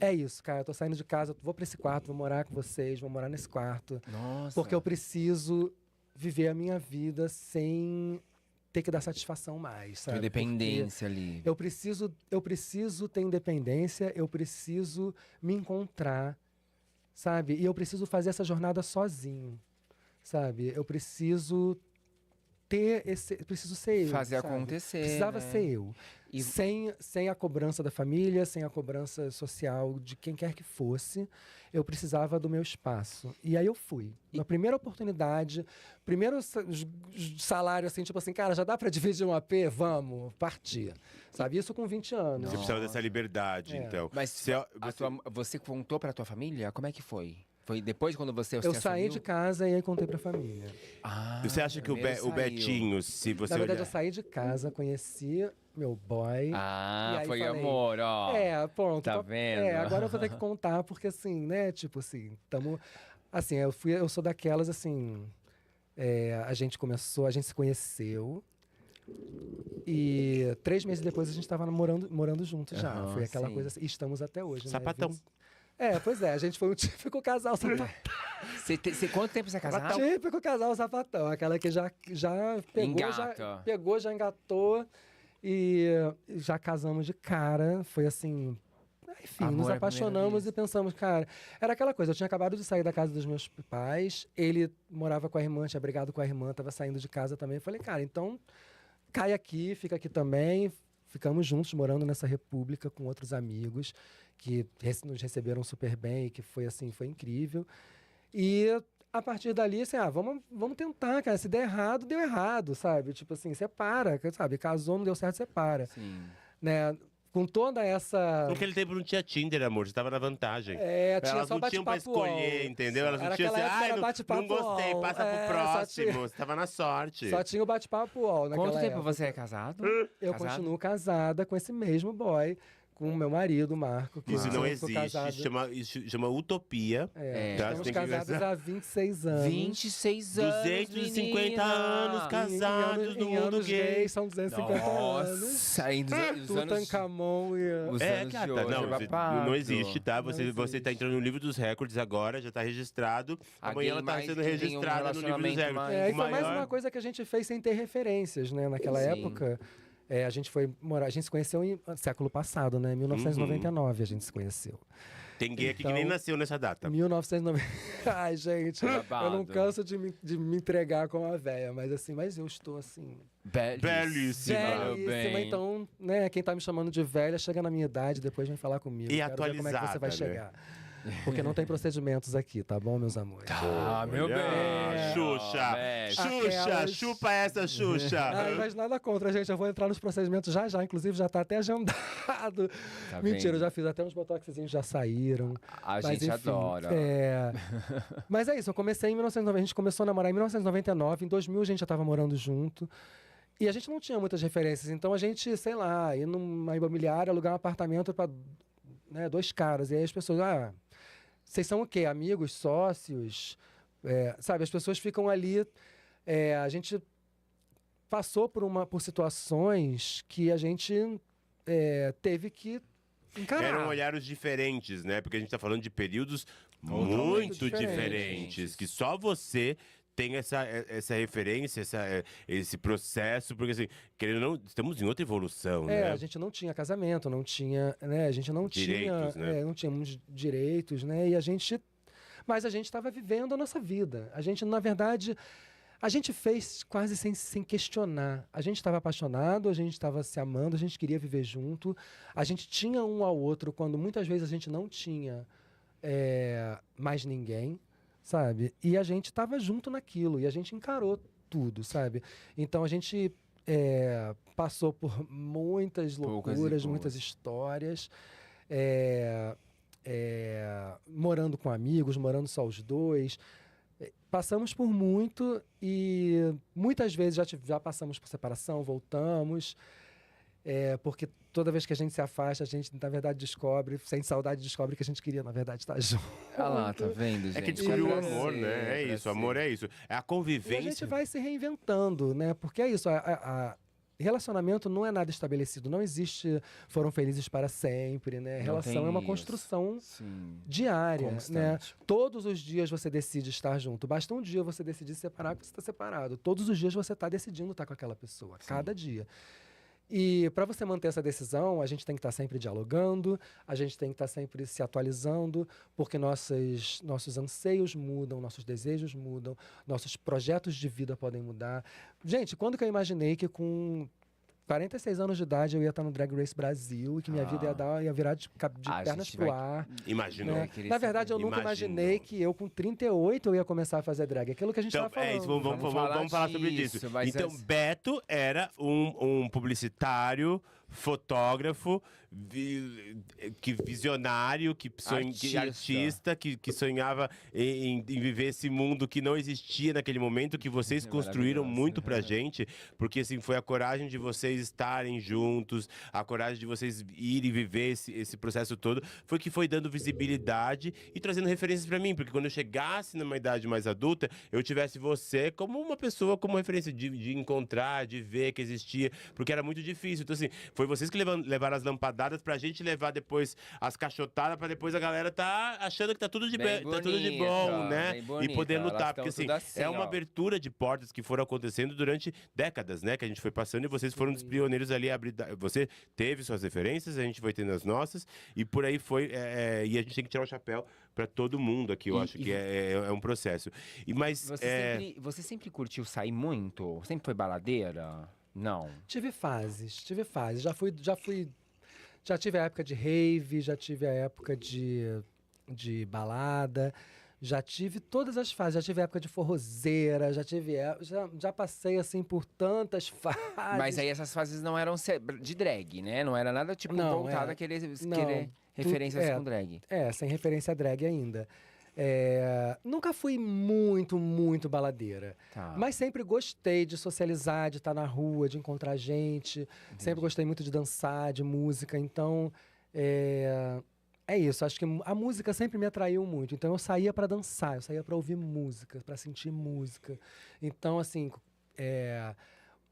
É isso, cara, eu tô saindo de casa, vou pra esse quarto, vou morar com vocês, vou morar nesse quarto. Nossa. Porque eu preciso viver a minha vida sem ter que dar satisfação mais, sabe? Independência ali. Porque eu preciso ter independência, eu preciso me encontrar, sabe? E eu preciso fazer essa jornada sozinho, sabe? Eu preciso preciso ser eu. Fazer sabe? acontecer, Precisava né? ser eu. E- Sem a cobrança da família, sem a cobrança social de quem quer que fosse, eu precisava do meu espaço. E aí eu fui. Na primeira oportunidade, primeiro salário, assim, tipo assim, cara, já dá pra dividir um AP? Vamos, partir. Sabe? Isso com 20 anos. Você precisava dessa liberdade, É. então. Mas você contou pra tua família? Como é que foi? Foi depois quando você Eu se saí assumiu? de casa e aí contei pra família. Ah, Você acha que o primeiro saiu. Betinho, se você Na verdade, olhar... eu saí de casa, conheci meu boy. Ah, E aí foi falei, amor, ó. Pronto. Tá vendo? Agora eu vou ter que contar, porque assim, né? Tipo assim, tamo. Assim, eu sou daquelas, assim. A gente se conheceu. E 3 meses depois a gente tava morando juntos já. Aham, Foi aquela sim. coisa assim. E estamos até hoje, Sapatão. né? Pois é, a gente foi um típico casal sapatão. Quanto tempo você é casado? Típico casal sapatão. Aquela que já pegou, Engata. já engatou e já casamos de cara. Foi assim. Enfim, Amor nos à primeira apaixonamos vez. e pensamos, cara, era aquela coisa, eu tinha acabado de sair da casa dos meus pais, ele morava com a irmã, tinha brigado com a irmã, tava saindo de casa também. Eu falei, cara, então cai aqui, fica aqui também. Ficamos juntos, morando nessa república com outros amigos que nos receberam super bem, que foi assim, foi incrível. E a partir dali, assim, vamos tentar, cara. Se der errado, deu errado, sabe? Tipo assim, separa, sabe? Casou, não deu certo, separa. Sim. Né? Com toda essa... Naquele tempo não tinha Tinder, amor. Você tava na vantagem. tinha Elas só não tinham pra bate-papo UOL. escolher, entendeu? Elas não Era tinham aquela assim, época, era não bate-papo gostei, UOL. passa pro Só próximo. tinha- Você tava na sorte. Só tinha o bate-papo UOL naquela Quanto tempo época. você é casado? Eu Casado? continuo casada com esse mesmo boy, com o meu marido, Marco. Que Isso não sou existe. casado- Isso chama utopia. Tá? Estamos Você tem que casados pensar. há 26 anos. 26 anos, 250 menina. anos Em casados no em mundo anos gay. gays são 250 anos. Nossa, ainda os anos... Tutankhamon e... Os anos Cara, de hoje não, é babado. não existe, tá? Não Você tá existe. entrando no livro dos recordes agora, já tá registrado. A Amanhã ela gay tá mais sendo que tem um registrada no livro dos relacionamento recordes. mais- E O foi mais maior- uma coisa que a gente fez sem ter referências, né? Naquela Sim. época, a gente foi morar... A gente se conheceu em século passado, né? 1999 a gente se conheceu. Tem gay aqui que Então, nem nasceu nessa data. 1990... Ai, gente, eu não Babado. canso de me entregar com a véia, mas eu estou assim... Belíssima. Meu Belíssima, bem. então, né, quem tá me chamando de velha chega na minha idade, depois vem falar comigo. E Quero ver como é que você vai atualizada, né? chegar. Porque não tem procedimentos aqui, tá bom, meus amores? Ah, meu Olha, bem. Xuxa, Mexe. Xuxa, Aquelas- chupa essa Xuxa. Ai, mas nada contra, gente. Eu vou entrar nos procedimentos já. Inclusive, já tá até agendado. Tá Mentira, vendo? eu já fiz até uns botoxzinhos, já saíram. A Mas, gente enfim, adora. Mas é isso, eu comecei em 1990. A gente começou a namorar em 1999. Em 2000, a gente já tava morando junto. E a gente não tinha muitas referências. Então, a gente, sei lá, ia numa imobiliária, alugar um apartamento para 2 caras. E aí as pessoas, vocês são o quê? Amigos, sócios? Sabe, as pessoas ficam ali. A gente passou por situações que a gente teve que encarar. Eram olhares diferentes, né? Porque a gente tá falando de períodos Totalmente muito diferentes. diferentes. Que só você tem essa referência, esse processo. Porque, assim, querendo ou não, estamos em outra evolução, né? A gente não tinha casamento, não tinha, né? A gente não Direitos, tinha, né? não tínhamos direitos, né? Mas a gente estava vivendo a nossa vida. A gente, na verdade, a gente fez quase sem questionar. A gente estava apaixonado, a gente estava se amando, a gente queria viver junto. A gente tinha um ao outro quando muitas vezes a gente não tinha mais ninguém, sabe? E a gente estava junto naquilo e a gente encarou tudo, sabe? Então a gente passou por muitas Poucas e loucuras, boas. muitas histórias, morando com amigos, morando só os dois. Passamos por muito e muitas vezes já passamos por separação, voltamos. Porque toda vez que a gente se afasta, a gente, na verdade, sente saudade, descobre que a gente queria, na verdade, estar junto. Olha lá, tá vendo, gente? É que descobriu o pra amor, ser, né? É pra isso, ser. amor é isso. É a E a convivência. gente vai se reinventando, né? Porque é isso, relacionamento não é nada estabelecido, não existe foram felizes para sempre, né? Não Relação tem é uma isso. construção Sim. diária, né? Constante. Todos os dias você decide estar junto. Basta um dia você decidir separar porque você está separado. Todos os dias você está decidindo estar com aquela pessoa, cada dia. E para você manter essa decisão, a gente tem que estar sempre dialogando, a gente tem que estar sempre se atualizando, porque nossos anseios mudam, nossos desejos mudam, nossos projetos de vida podem mudar. Gente, quando que eu imaginei que com 46 anos de idade eu ia estar no Drag Race Brasil e que minha vida ia virar de A pernas gente pro vai- ar. Imaginou. Né? querer Na verdade, eu saber. nunca Imaginou. imaginei que eu, com 38, eu ia começar a fazer drag. Aquilo que a gente Então, estava falando. é isso, Vamos falar vamos falar sobre disso, isso. mas Então, antes- Beto era um publicitário, fotógrafo, visionário, artista, que sonhava em viver esse mundo que não existia naquele momento, que vocês construíram Maravilhoso. muito pra gente, porque assim, foi a coragem de vocês estarem juntos, a coragem de vocês irem viver esse processo todo, foi dando visibilidade e trazendo referências pra mim, porque quando eu chegasse numa idade mais adulta, eu tivesse você como uma pessoa, como referência de encontrar, de ver que existia, porque era muito difícil. Então assim, foi vocês que levaram as lampadadas pra gente levar depois as cachotadas, pra depois a galera tá achando que tá tudo de Bem tá tudo de bonita, bom, né? bem E bonita. poder Elas lutar, tão porque assim, tudo assim, é uma ó. abertura de portas que foram acontecendo durante décadas, né? Que a gente foi passando e vocês foram os pioneiros ali a abrir. Você teve suas referências, a gente foi tendo as nossas, e por aí foi. E a gente tem que tirar o chapéu pra todo mundo aqui, eu acho que é um processo. Mas Você sempre curtiu sair muito? Sempre foi baladeira? Não. Tive fases. Já tive a época de rave, já tive a época de balada, já tive todas as fases. Já tive a época de forrozeira, já passei assim por tantas fases. Mas aí essas fases não eram de drag, né? Não era nada tipo Não, voltado a querer referências é. com drag. Sem referência a drag ainda. Nunca fui muito baladeira. Tá. Mas sempre gostei de socializar, de estar na rua, de encontrar gente. Sempre gostei muito de dançar, de música. Então, é isso. Acho que a música sempre me atraiu muito. Então, eu saía para dançar, eu saía para ouvir música, para sentir música. Então, assim,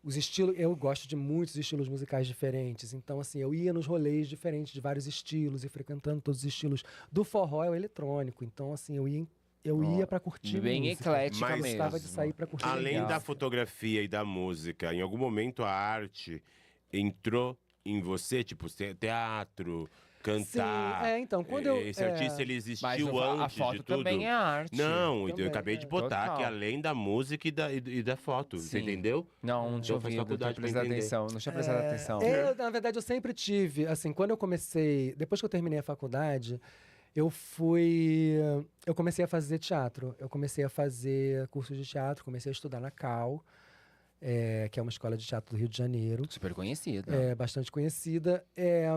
os estilos, eu gosto de muitos estilos musicais diferentes. Então, assim, eu ia nos rolês diferentes de vários estilos e frequentando todos os estilos. Do forró ao eletrônico. Então, assim, eu ia para curtir Bem música. eclética Mas- mesmo. Gostava de sair para curtir além música. da fotografia e da música, em algum momento a arte entrou em você, tipo teatro, cantar. Sim, então, quando eu... Esse artista, ele Mas existiu a antes foto de tudo. também é arte. Não, Também, eu acabei de é. botar Total. que além da música e da foto, você Sim. entendeu? Não tinha Então faz ouvido, não faculdade tinha pra prestado entender. atenção. Não tinha prestado atenção. Na verdade, eu sempre tive, assim, quando eu comecei, depois que eu terminei a faculdade, eu comecei a fazer teatro. Eu comecei a fazer curso de teatro, comecei a estudar na CAL, que é uma escola de teatro do Rio de Janeiro. Super conhecida. Bastante conhecida,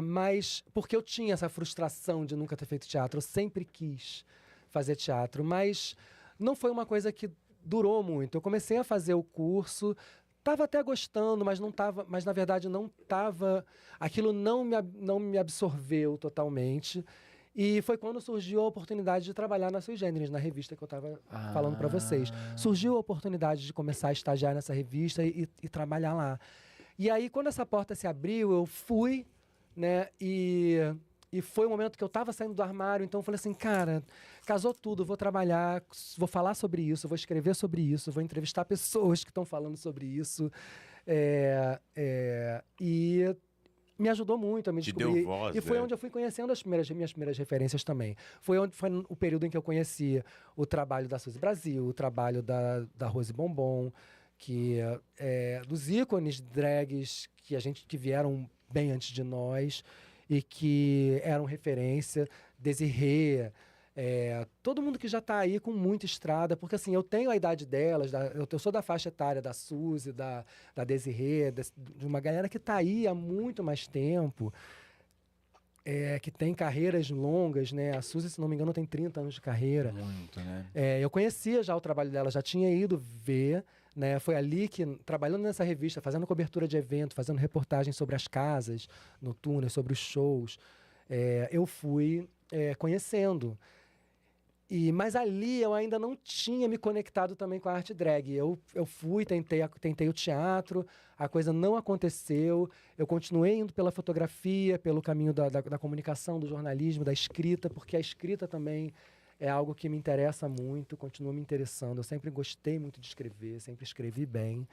mas porque eu tinha essa frustração de nunca ter feito teatro, eu sempre quis fazer teatro, mas não foi uma coisa que durou muito. Eu comecei a fazer o curso, estava até gostando, mas na verdade não estava, aquilo não me absorveu totalmente. E foi quando surgiu a oportunidade de trabalhar na Sui Generis, na revista que eu estava falando para vocês. Surgiu a oportunidade de começar a estagiar nessa revista e trabalhar lá. E aí, quando essa porta se abriu, eu fui, né? E foi o momento que eu estava saindo do armário. Então, eu falei assim, cara, casou tudo, vou trabalhar, vou falar sobre isso, vou escrever sobre isso, vou entrevistar pessoas que estão falando sobre isso. E me ajudou muito a me Te descobrir. deu voz, E foi né? onde eu fui conhecendo minhas primeiras referências também. Foi o período em que eu conhecia o trabalho da Suzy Brasil, o trabalho da Rose Bombom, dos ícones drags que vieram bem antes de nós e que eram referência. Desirê, todo mundo que já está aí com muita estrada, porque assim, eu tenho a idade delas, eu sou da faixa etária da Suzy, da Desirê, de uma galera que está aí há muito mais tempo, que tem carreiras longas, né? A Suzy, se não me engano, tem 30 anos de carreira. Muito, né? Eu conhecia já o trabalho dela, já tinha ido ver, né? Foi ali que, trabalhando nessa revista, fazendo cobertura de evento, fazendo reportagens sobre as casas noturnas, sobre os shows, eu fui conhecendo. Mas ali eu ainda não tinha me conectado também com a arte drag. Eu fui, tentei o teatro, a coisa não aconteceu. Eu continuei indo pela fotografia, pelo caminho da comunicação, do jornalismo, da escrita, porque a escrita também é algo que me interessa muito, continua me interessando. Eu sempre gostei muito de escrever, sempre escrevi bem.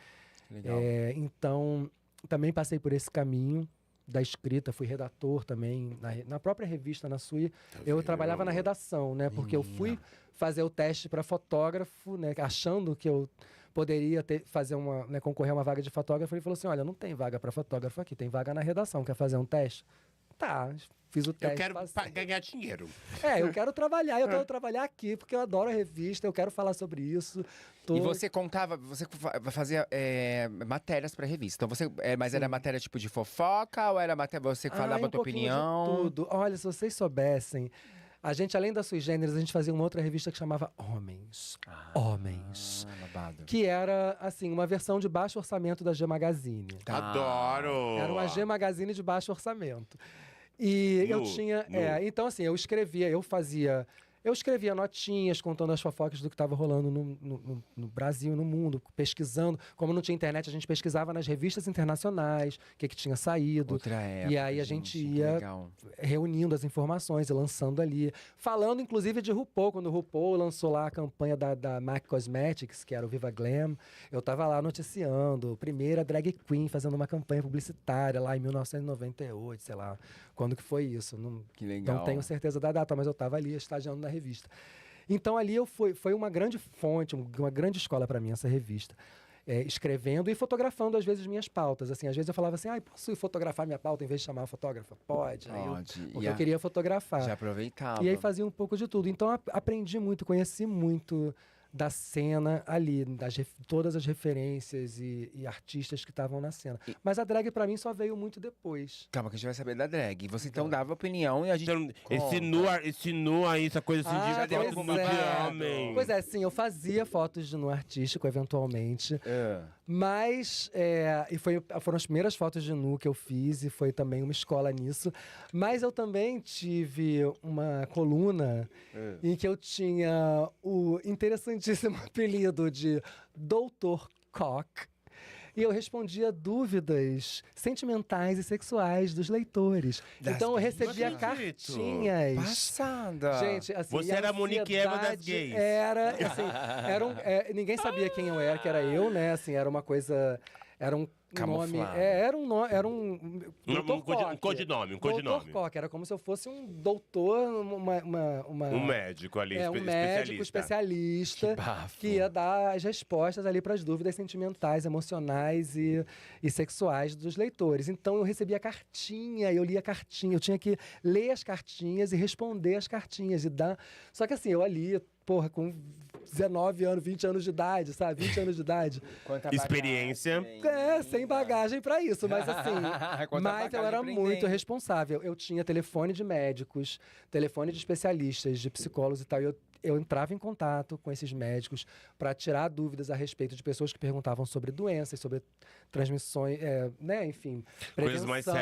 Legal. Então, também passei por esse caminho da escrita, fui redator também, na própria revista, na Sui, eu trabalhava na redação, né? Porque eu fui fazer o teste para fotógrafo, né? Achando que eu poderia fazer concorrer a uma vaga de fotógrafo. Ele falou assim, olha, não tem vaga para fotógrafo aqui, tem vaga na redação, quer fazer um teste? Tá, fiz o teste. Eu quero passei. ganhar dinheiro. Eu quero trabalhar aqui, porque eu adoro a revista, eu quero falar sobre isso. E você contava, você fazia matérias pra revista. Então mas era matéria tipo de fofoca ou era matéria você falava a tua opinião? De tudo. Olha, se vocês soubessem, a gente, além da Sui Generis, a gente fazia uma outra revista que chamava Homens. Homens. Babado. Que era, assim, uma versão de baixo orçamento da G Magazine. Tá. Adoro! Era uma G Magazine de baixo orçamento. E eu tinha. Então, assim, eu escrevia notinhas contando as fofocas do que estava rolando no Brasil, no mundo, pesquisando. Como não tinha internet, a gente pesquisava nas revistas internacionais, o que tinha saído. Outra época, E aí a gente ia reunindo as informações e lançando ali. Falando, inclusive, de RuPaul. Quando o RuPaul lançou lá a campanha da MAC Cosmetics, que era o Viva Glam, eu estava lá noticiando. Primeira drag queen fazendo uma campanha publicitária lá em 1998, sei lá. Quando que foi isso? Que legal. Não tenho certeza da data, mas eu estava ali estagiando na revista. Então ali foi uma grande fonte, uma grande escola para mim essa revista. Escrevendo e fotografando às vezes minhas pautas. Assim, às vezes eu falava assim, posso ir fotografar minha pauta em vez de chamar a fotógrafa? Pode. Porque eu queria fotografar. Já aproveitava. E aí fazia um pouco de tudo. Então aprendi muito, conheci muito da cena ali, todas as referências e artistas que estavam na cena. Mas a drag pra mim só veio muito depois. Calma que a gente vai saber da drag. Você então dava opinião e a gente Então, esse nu aí, essa coisa assim de pois foto nu de homem. Pois é, sim, eu fazia fotos de nu artístico, eventualmente. Mas, foram as primeiras fotos de nu que eu fiz e foi também uma escola nisso. Mas eu também tive uma coluna em que eu tinha o interessantíssimo apelido de Doutor Cock. E eu respondia dúvidas sentimentais e sexuais dos leitores. Então eu recebia cartinhas. Passada. Gente, assim, Você era a Monique Eva das gays. Era, assim, ninguém sabia quem eu era, que era eu, né? Assim, era uma coisa, era um nome, era um codinome. Doutor Cock, era como se eu fosse um doutor, Um médico ali, um médico especialista que ia dar as respostas ali para as dúvidas sentimentais, emocionais e sexuais dos leitores. Então eu recebia cartinha, eu lia cartinha, eu tinha que ler as cartinhas e responder as cartinhas e dar. Só que assim, eu ali, com 19 anos, 20 anos de idade, sabe? 20 anos de idade. Experiência. Sem bagagem pra isso, mas assim. Mas eu era muito responsável. Eu tinha telefone de médicos, telefone de especialistas, de psicólogos e tal. E eu entrava em contato com esses médicos para tirar dúvidas a respeito de pessoas que perguntavam sobre doenças, sobre transmissões, né? Enfim, prevenção,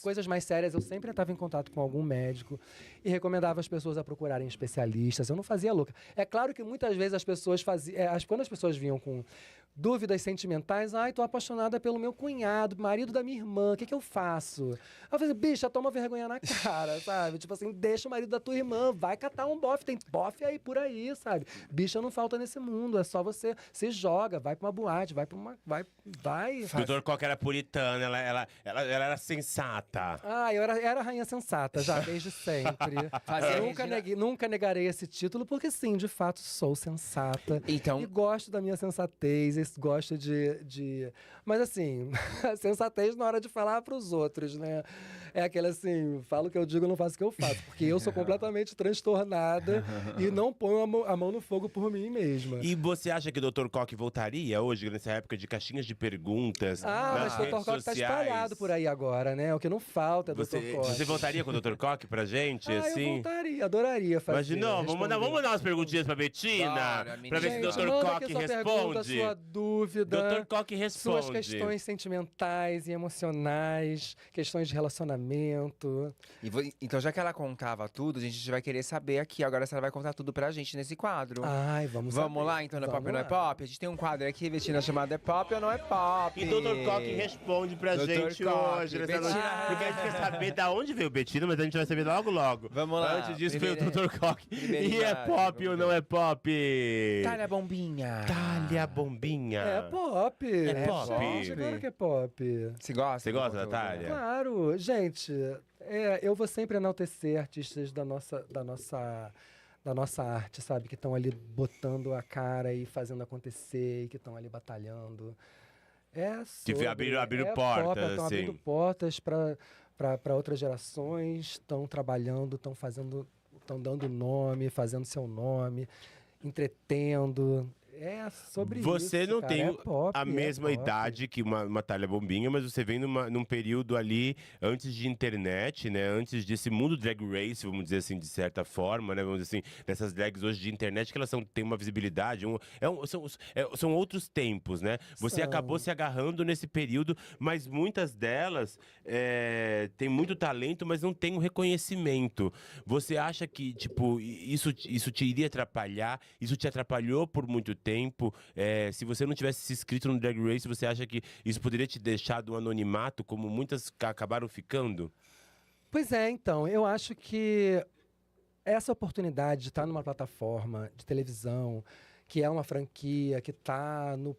coisas mais sérias. Eu sempre entrava em contato com algum médico e recomendava as pessoas a procurarem especialistas. Eu não fazia louca. É claro que muitas vezes as pessoas faziam. Quando as pessoas vinham com dúvidas sentimentais, tô apaixonada pelo meu cunhado, marido da minha irmã, o que eu faço? Eu falei, bicha, toma vergonha na cara, sabe? Tipo assim, deixa o marido da tua irmã, vai catar um bofe, tem bofe aí por aí, sabe? Bicha não falta nesse mundo, é só você se joga, vai pra uma boate, vai. Doutor Cock era puritana, ela era sensata. Eu era a rainha sensata já, desde sempre. Nunca negarei esse título, porque sim, de fato, sou sensata. Então... E gosto da minha sensatez, gosto de... Mas assim, a sensatez na hora de falar pros outros, né? É aquela assim, falo o que eu digo, não faço o que eu faço. Porque eu sou completamente transtornada e não ponho a mão no fogo por mim mesma. E você acha que o Dr. Cock voltaria hoje, nessa época de caixinhas de perguntas? Mas o Dr. Cock tá espalhado por aí agora, né? O que não falta é Dr. Cock. Você voltaria com o Dr. Cock pra gente, assim? Eu voltaria, adoraria fazer. Imagina, vamos mandar umas perguntinhas pra Betina, pra ver se o Dr. Cock responde. Sua dúvida, Dr. Cock responde. Suas questões sentimentais e emocionais, questões de relacionamento. Então, já que ela contava tudo, a gente vai querer saber aqui agora se ela vai contar tudo pra pra gente nesse quadro. Ai, vamos Vamos saber. lá, então, no Pop Vamos ou Não É lá. Pop? A gente tem um quadro aqui, Betina, chamado É Pop ou Não É Pop? E Dr. Coque responde pra Dr. gente Coque, hoje, nessa Betina. noite. Porque a gente quer saber da onde veio o Betina, mas a gente vai saber logo, logo. Vamos lá. Antes disso, Primeira- veio o Dr. Coque. primeira E é imagem, pop vamos ou não ver. é pop? Talha a bombinha. Talha a bombinha. É pop. É pop. Gente, claro que é pop. Você gosta? Você do gosta, conteúdo? Natália? Claro, gente, eu vou sempre enaltecer artistas da nossa arte, sabe? Que estão ali botando a cara e fazendo acontecer, e que estão ali batalhando. abriram é portas, pop, estão assim. abrindo portas para outras gerações, estão trabalhando, estão fazendo, estão dando nome, fazendo seu nome, entretendo. É sobre Você isso, não cara. tem É pop, a é mesma pop. idade que uma Talha Bombinha, mas você vem num período ali antes de internet, né? Antes desse mundo drag race, vamos dizer assim, de certa forma, né? Vamos dizer assim, dessas drags hoje de internet que elas têm uma visibilidade, são outros tempos, né? Você São. acabou se agarrando nesse período, mas muitas delas têm muito talento, mas não têm um reconhecimento. Você acha que, tipo, isso te iria atrapalhar? Isso te atrapalhou por muito tempo? Se você não tivesse se inscrito no Drag Race, você acha que isso poderia te deixar do anonimato, como muitas acabaram ficando? Pois é, então, eu acho que essa oportunidade de estar numa plataforma de televisão, que é uma franquia, que está no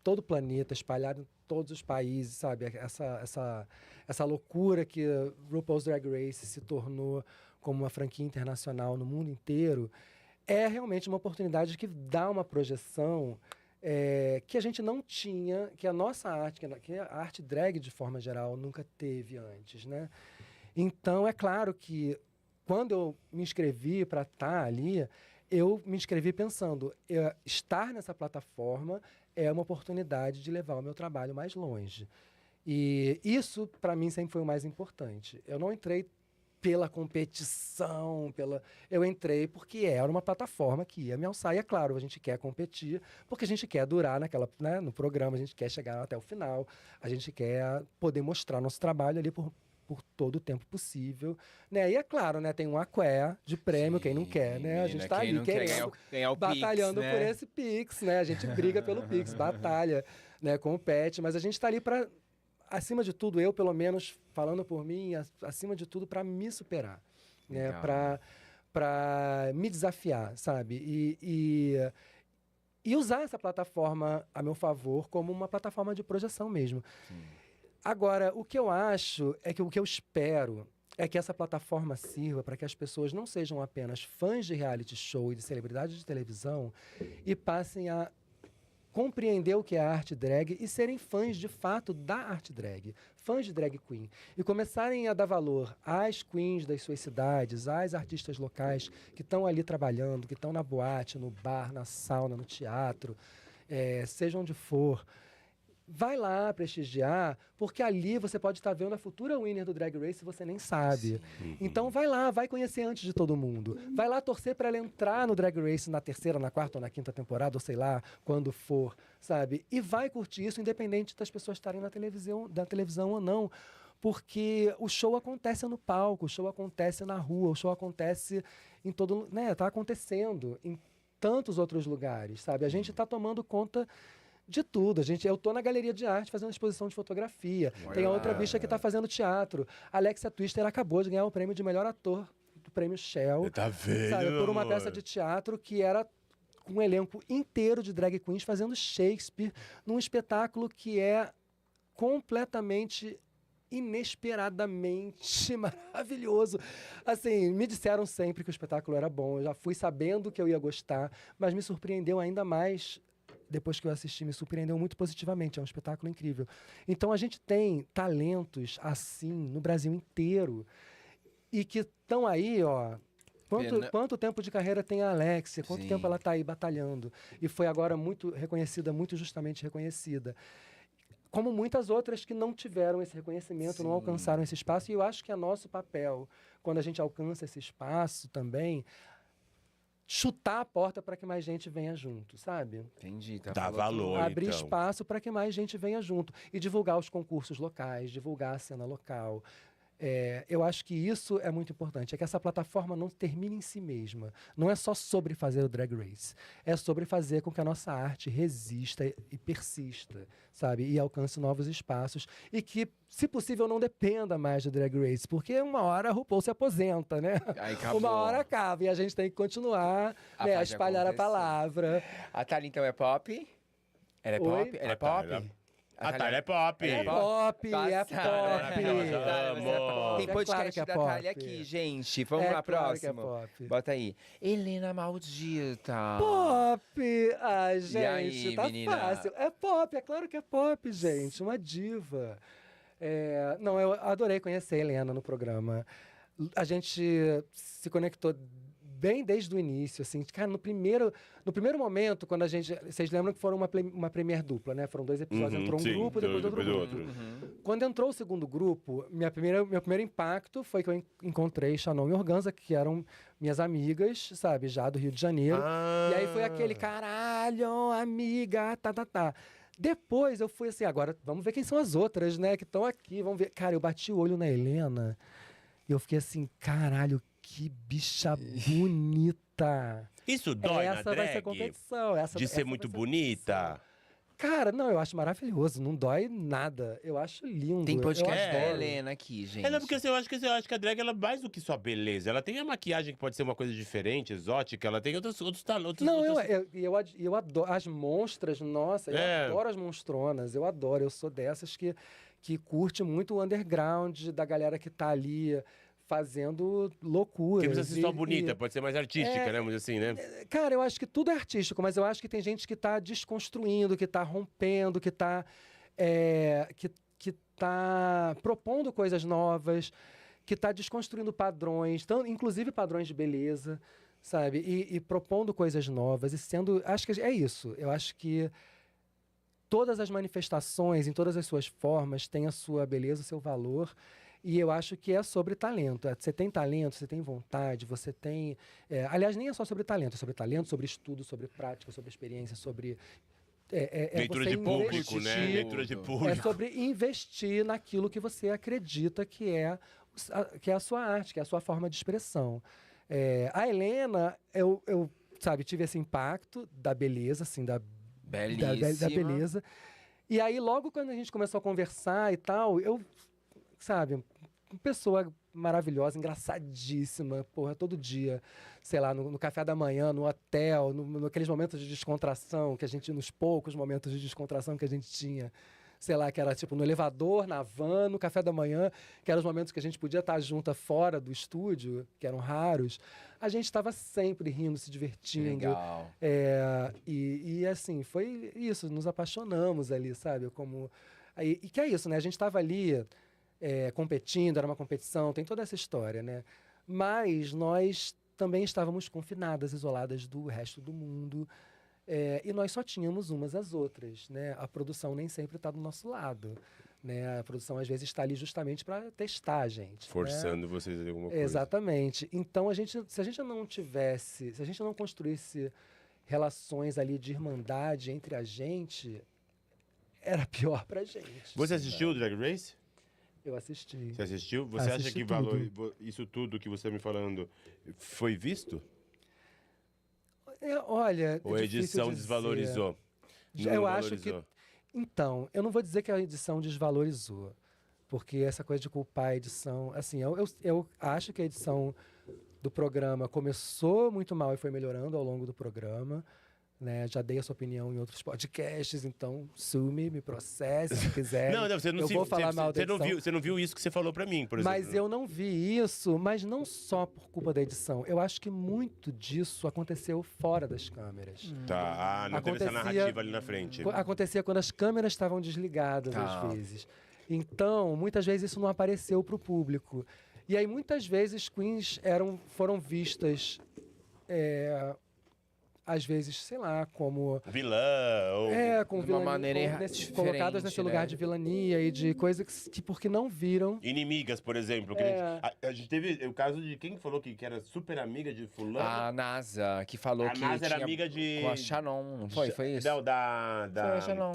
todo o planeta, espalhado em todos os países, sabe? Essa loucura que RuPaul's Drag Race se tornou como uma franquia internacional no mundo inteiro, é realmente uma oportunidade que dá uma projeção que a gente não tinha, que a nossa arte, que a arte drag de forma geral nunca teve antes, né? Então, é claro que quando eu me inscrevi para estar ali, eu me inscrevi pensando, estar nessa plataforma é uma oportunidade de levar o meu trabalho mais longe. E isso, para mim, sempre foi o mais importante. Eu não entrei pela competição, eu entrei porque era uma plataforma que ia me alçar. E é claro, a gente quer competir, porque a gente quer durar no programa, a gente quer chegar até o final, a gente quer poder mostrar nosso trabalho ali por todo o tempo possível, né? E é claro, né? Tem um aqué de prêmio, quem não quer, né? A gente está ali querendo, ganhar o batalhando Pix, por né? esse Pix, né? A gente briga pelo Pix, batalha, né? Compete, mas a gente está ali para, acima de tudo, eu pelo menos, falando por mim, acima de tudo, para me superar, né? Para me desafiar, sabe? E usar essa plataforma a meu favor como uma plataforma de projeção mesmo. Sim. Agora, o que eu acho é que o que eu espero é que essa plataforma sirva para que as pessoas não sejam apenas fãs de reality show e de celebridades de televisão e passem a compreender o que é a arte drag e serem fãs de fato da arte drag, fãs de drag queen, e começarem a dar valor às queens das suas cidades, às artistas locais que estão ali trabalhando, que estão na boate, no bar, na sauna, no teatro, seja onde for. Vai lá prestigiar, porque ali você pode estar vendo a futura winner do Drag Race e você nem sabe. Então vai lá, vai conhecer antes de todo mundo. Vai lá torcer para ela entrar no Drag Race na terceira, na quarta ou na quinta temporada, ou sei lá, quando for, sabe? E vai curtir isso, independente das pessoas estarem na televisão ou não. Porque o show acontece no palco, o show acontece na rua, o show acontece em todo... né? Tá acontecendo em tantos outros lugares, sabe? A gente está tomando conta de tudo. Eu tô na galeria de arte fazendo exposição de fotografia. Tem a outra bicha que tá fazendo teatro. Alexia Twister acabou de ganhar o prêmio de melhor ator do prêmio Shell. Tá vendo, sabe, por uma amor? peça de teatro que era um elenco inteiro de drag queens fazendo Shakespeare num espetáculo que é completamente inesperadamente maravilhoso. Assim, me disseram sempre que o espetáculo era bom. Eu já fui sabendo que eu ia gostar, mas me surpreendeu ainda mais. Depois que eu assisti, me surpreendeu muito positivamente. É um espetáculo incrível. Então, a gente tem talentos assim no Brasil inteiro e que estão aí, ó. Quanto tempo de carreira tem a Alexia? Quanto Sim. tempo ela está aí batalhando? E foi agora muito reconhecida, muito justamente reconhecida. Como muitas outras que não tiveram esse reconhecimento, não alcançaram esse espaço. E eu acho que é nosso papel, quando a gente alcança esse espaço também, chutar a porta para que mais gente venha junto, sabe? Entendi. Dá falou valor. Abrir então. espaço para que mais gente venha junto. E divulgar os concursos locais, divulgar a cena local. Eu acho que isso é muito importante, é que essa plataforma não termine em si mesma. Não é só sobre fazer o Drag Race, é sobre fazer com que a nossa arte resista e persista, sabe? E alcance novos espaços e que, se possível, não dependa mais do Drag Race, porque uma hora a RuPaul se aposenta, né? Aí acabou. Uma hora acaba e a gente tem que continuar A né, a fazer espalhar a acontecer. palavra. A Thalia, então, é pop? Ela é Oi? pop? Ela é A pop? Thalia- A Thalia é pop. É pop, é Passada. pop. Amo. Tem É podcast claro que é da pop. Thalia aqui, gente. Vamos É lá, claro que é próximo. pop. Bota aí. Helena Maldita. Pop! Ai, gente, aí, tá menina? fácil. É pop, é claro que é pop, gente. Uma diva. Não, eu adorei conhecer a Helena no programa. A gente se conectou bem desde o início, assim. Cara, no primeiro momento, quando a gente... Vocês lembram que foram uma premiere dupla, né? Foram 2 episódios. Entrou um sim, grupo, depois outro grupo. Quando entrou o segundo grupo, meu primeiro impacto foi que eu encontrei Shannon e Organza, que eram minhas amigas, sabe, já do Rio de Janeiro. E aí foi aquele, caralho, amiga, tá. Depois eu fui assim, agora vamos ver quem são as outras, né, que estão aqui, vamos ver. Cara, eu bati o olho na Helena e eu fiquei assim, caralho, que bicha bonita. Isso dói na Essa vai ser a drag? competição. De ser muito bonita? Cara, não, eu acho maravilhoso, não dói nada. Eu acho lindo. Tem podcast eu da adoro. Helena aqui, gente. Não, porque assim, eu acho que a drag ela é mais do que só beleza. Ela tem a maquiagem que pode ser uma coisa diferente, exótica. Ela tem outros talentos. Não, eu adoro. As monstras, nossa, eu adoro as monstronas. Eu adoro. Eu sou dessas que curte muito o underground da galera que tá ali fazendo loucuras. Porque precisa ser só bonita, pode ser mais artística, né? Vamos dizer assim, né? Cara, eu acho que tudo é artístico, mas eu acho que tem gente que tá desconstruindo, que tá rompendo, que tá propondo coisas novas, que tá desconstruindo padrões, inclusive padrões de beleza, sabe? E propondo coisas novas e sendo... Acho que é isso. Eu acho que todas as manifestações, em todas as suas formas, têm a sua beleza, o seu valor. E eu acho que é sobre talento. Você tem talento, você tem vontade, você tem... aliás, nem é só sobre talento, sobre estudo, sobre prática, sobre experiência, sobre... Leitura você de público, investir, né? Leitura de público. É sobre investir naquilo que você acredita que é a sua arte, que é a sua forma de expressão. A Helena, eu sabe, tive esse impacto da beleza, assim, da beleza. E aí, logo quando a gente começou a conversar e tal, sabe, uma pessoa maravilhosa, engraçadíssima, porra, todo dia, sei lá, no café da manhã, no hotel, naqueles momentos de descontração que a gente, nos poucos momentos de descontração que a gente tinha, sei lá, que era tipo no elevador, na van, no café da manhã, que eram os momentos que a gente podia estar junta fora do estúdio, que eram raros, a gente estava sempre rindo, se divertindo. Legal. E assim, foi isso, nos apaixonamos ali, sabe, e que é isso, né, a gente estava ali competindo, era uma competição, tem toda essa história, né? Mas nós também estávamos confinadas, isoladas do resto do mundo, e nós só tínhamos umas às outras, né? A produção nem sempre está do nosso lado, né? A produção às vezes está ali justamente para testar a gente, Forçando né? vocês a fazer alguma coisa. Exatamente. Então se a gente não construísse relações ali de irmandade entre a gente, era pior pra gente. Você assistiu o Drag Race? Eu assisti. Você assistiu? Você acha Assisti que isso tudo que você está me falando foi visto? Olha, Ou a edição desvalorizou? Eu acho que... Então, eu não vou dizer que a edição desvalorizou, porque essa coisa de culpar a edição... Assim, eu acho que a edição do programa começou muito mal e foi melhorando ao longo do programa. Né? Já dei a sua opinião em outros podcasts, então me processe se quiser. Você não viu isso que você falou pra mim, por exemplo. Mas eu não vi isso, mas não só por culpa da edição. Eu acho que muito disso aconteceu fora das câmeras. Tá, não teve essa narrativa ali na frente. Acontecia quando as câmeras estavam desligadas, às vezes. Então, muitas vezes isso não apareceu pro público. E aí, muitas vezes, queens foram vistas... às vezes, sei lá, como Vilã, ou... com De uma maneira colocadas nesse diferente, lugar né? de vilania e de coisas que porque não viram. Inimigas, por exemplo. Que a gente teve o caso de quem falou que era super amiga de fulano. A NASA, que falou A que NASA era tinha amiga de... com a Shannon, não foi? Foi isso? Não, da... Foi a Shannon.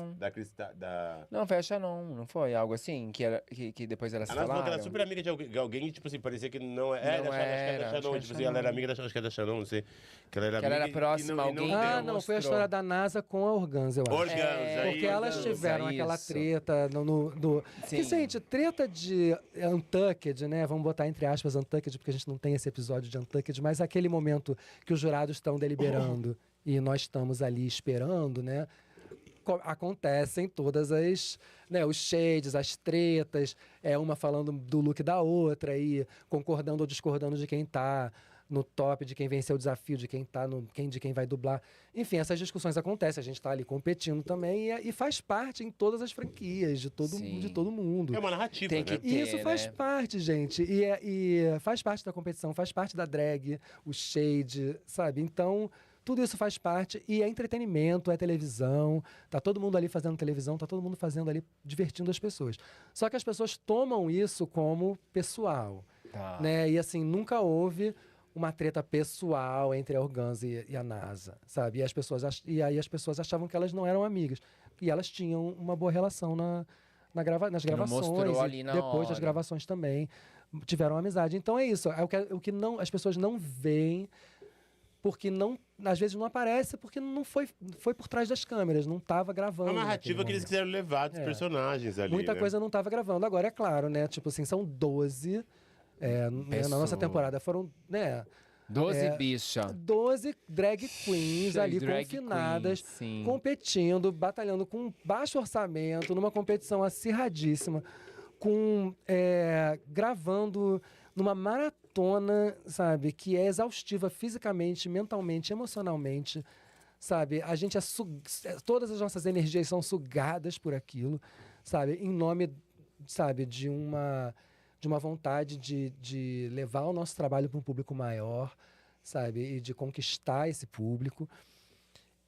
Da... Não, foi a Shannon, não foi? Algo assim, que depois elas A NASA falou que falaram. era super amiga de alguém e, tipo assim, parecia que não é. Não Acho que é era, da acho que Shannon. é Tipo assim, ela era amiga da... Acho que é da Shannon, não sei. Que ela era Que ela era amiga próxima, e alguém deu. deu. Não, foi a mostrou. história da NASA com a Organza, eu acho. Organza, aí, Porque elas Organza, tiveram aquela isso. treta que, Sim. gente, treta de Untucked, né? Vamos botar entre aspas Untucked, porque a gente não tem esse episódio de Untucked, mas aquele momento que os jurados estão deliberando e nós estamos ali esperando, né? Acontecem todas as, né, os shades, as tretas, uma falando do look da outra e concordando ou discordando de quem tá no top, de quem venceu o desafio, de quem tá de quem vai dublar. Enfim, essas discussões acontecem, a gente tá ali competindo também e faz parte em todas as franquias de Sim. todo mundo. É uma narrativa, Tem que né? ter, E isso faz né? parte, gente. E faz parte da competição, faz parte da drag, o shade, sabe? Então, tudo isso faz parte e é entretenimento, é televisão. Tá todo mundo ali fazendo televisão, tá todo mundo fazendo ali, divertindo as pessoas. Só que as pessoas tomam isso como pessoal, Tá. né? E assim, nunca houve uma treta pessoal entre a Organza e a NASA, sabe? E aí as pessoas achavam que elas não eram amigas. E elas tinham uma boa relação nas gravações. mostrou E ali na depois das hora. gravações também tiveram amizade. Então é isso. É o que não, as pessoas não veem, porque não, às vezes não aparece, porque não foi por trás das câmeras, não estava gravando. É uma narrativa naquele que eles momento. quiseram levar dos É. personagens ali. Muita né? coisa não estava gravando. Agora, é claro, né? Tipo assim, são 12. Né, na nossa Pessoas. temporada foram, né? 12 bicha. 12 drag queens ali Drag confinadas, queens, sim. competindo, batalhando com baixo orçamento, numa competição acirradíssima, gravando numa maratona, sabe, que é exaustiva fisicamente, mentalmente, emocionalmente, sabe? A gente todas as nossas energias são sugadas por aquilo, sabe? Em nome, sabe, de uma vontade de levar o nosso trabalho para um público maior, sabe? E de conquistar esse público.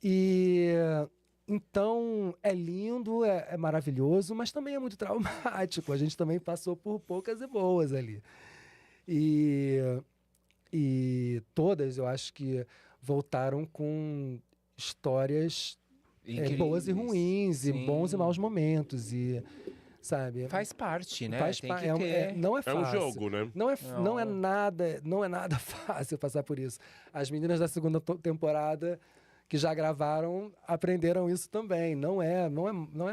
E então é lindo, é maravilhoso, mas também é muito traumático. A gente também passou por poucas e boas ali. E todas, eu acho que voltaram com histórias boas e Incríveis. ruins, e Sim. bons e maus momentos. E, sabe? Faz parte, né? Faz Tem pa- que é, ter. não é É fácil. um jogo, né? Não é nada fácil passar por isso. As meninas da segunda temporada que já gravaram aprenderam isso também. Não é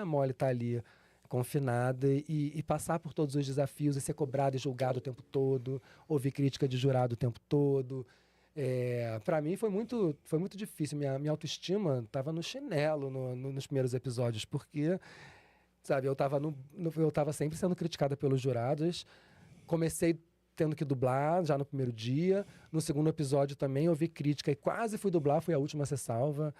mole estar ali confinada e passar por todos os desafios e ser cobrado e julgado o tempo todo, ouvir crítica de jurado o tempo todo. Para mim foi muito difícil. Minha autoestima estava no chinelo nos primeiros episódios, porque, sabe, eu tava sempre sendo criticada pelos jurados. Comecei tendo que dublar já no primeiro dia. No segundo episódio também ouvi crítica e quase fui dublar, fui a última a ser salva.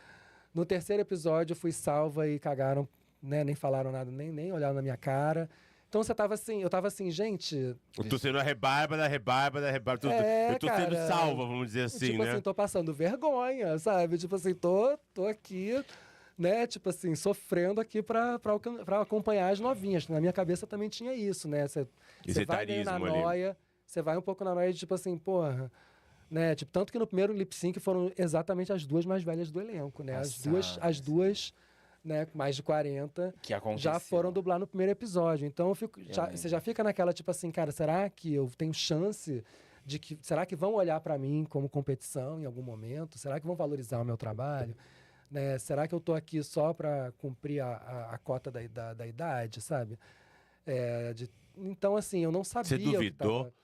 No terceiro episódio fui salva e cagaram, né? Nem falaram nada, nem olharam na minha cara. Então eu tava assim, gente. Eu tô sendo a rebarba da rebarba da rebarba. Eu tô sendo cara, salva, vamos dizer assim, tipo né? assim, tô passando vergonha, sabe? Tipo assim, tô aqui, né? Tipo assim, sofrendo aqui pra acompanhar as novinhas. Na minha cabeça também tinha isso, né? Você vai meio na etarismo ali. noia, você vai um pouco na noia de tipo assim, porra. Né? Tipo, tanto que no primeiro lip sync foram exatamente as duas mais velhas do elenco, né? As duas, né, com mais de 40, Que aconteceu. já foram dublar no primeiro episódio. Então você já fica naquela, tipo assim, cara, será que eu tenho chance será que vão olhar pra mim como competição em algum momento? Será que vão valorizar o meu trabalho? Né? Será que eu tô aqui só pra cumprir a cota da idade, sabe? Então, assim, eu não sabia. Você o que duvidou tava-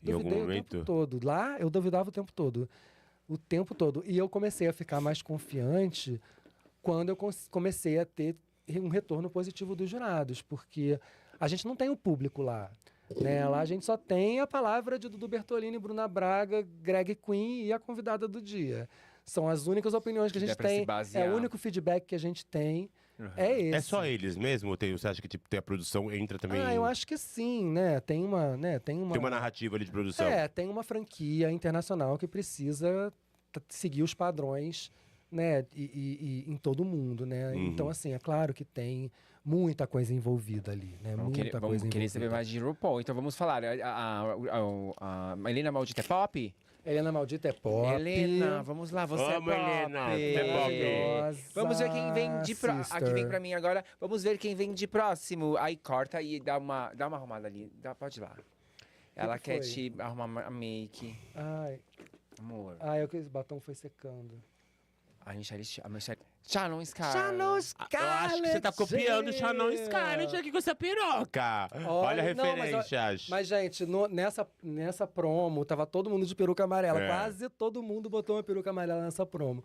em algum Duvidei o momento? tempo todo. Lá, eu duvidava o tempo todo. O tempo todo. E eu comecei a ficar mais confiante quando eu comecei a ter um retorno positivo dos jurados. Porque a gente não tem o público lá. Né? Lá a gente só tem a palavra de Dudu Bertolini, Bruna Braga, Greg Queen e a convidada do dia. São as únicas opiniões que a Que dá gente pra se tem. basear. É o único feedback que a gente tem. É esse. É só eles mesmo? Ou você acha que tipo, tem a produção entra também? Eu acho que sim, né? Tem uma Tem uma narrativa ali de produção. Tem uma franquia internacional que precisa seguir os padrões, né? E em todo mundo, né? Uhum. Então, assim, é claro que tem muita coisa envolvida ali, né? Vamos Muita vamos coisa querer envolvida. saber mais de RuPaul. Então vamos falar. A Helena Maldita é pop? Helena Maldita é pop. Helena, vamos lá, você Vamos, é pop. Helena, você é pop. Maravilhosa, Vamos ver quem vem de próximo. sister. Aqui vem pra mim agora. Vamos ver quem vem de próximo. Aí corta e dá uma arrumada ali. Pode ir lá. Ela que quer foi? te arrumar a make. Ai, Amor. esse batom foi secando. A Michelle. Shannon Scar. Shannon Eu acho que você tá copiando o Shannon Scarlett aqui com essa piroca. Olha Olha, não, referências. Mas, gente, nessa promo, tava todo mundo de peruca amarela. É. Quase todo mundo botou uma peruca amarela nessa promo.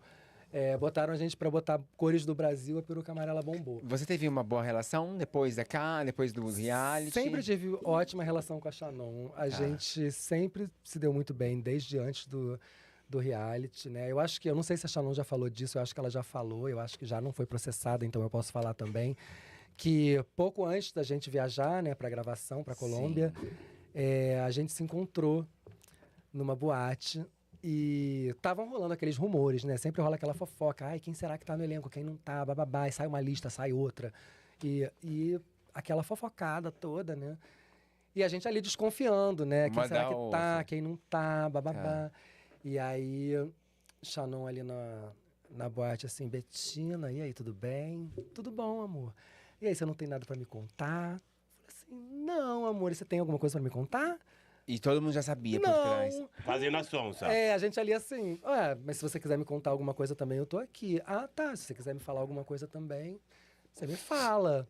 Botaram a gente pra botar cores do Brasil, a peruca amarela bombou. Você teve uma boa relação depois da cá, depois do reality? Sempre tive ótima relação com a Shannon. A gente sempre se deu muito bem, desde antes do reality, né? Eu não sei se a Shannon já falou disso, eu acho que ela já falou, eu acho que já não foi processada, então eu posso falar também, que pouco antes da gente viajar, né, pra gravação, pra Colômbia, a gente se encontrou numa boate e estavam rolando aqueles rumores, né? Sempre rola aquela fofoca, ai, quem será que tá no elenco, quem não tá, bababá, e sai uma lista, sai outra. E aquela fofocada toda, né? E a gente ali desconfiando, né? Quem Uma será da que tá, outra. quem não tá, bababá. E aí, Shannon ali na boate, assim, Betina, e aí, tudo bem? Tudo bom, amor. E aí, você não tem nada pra me contar? Eu falei assim, não, amor, você tem alguma coisa pra me contar? E todo mundo já sabia por trás. Não. Fazendo a sonsa. A gente ali assim, mas se você quiser me contar alguma coisa também, eu tô aqui. Ah, tá, se você quiser me falar alguma coisa também, você me fala.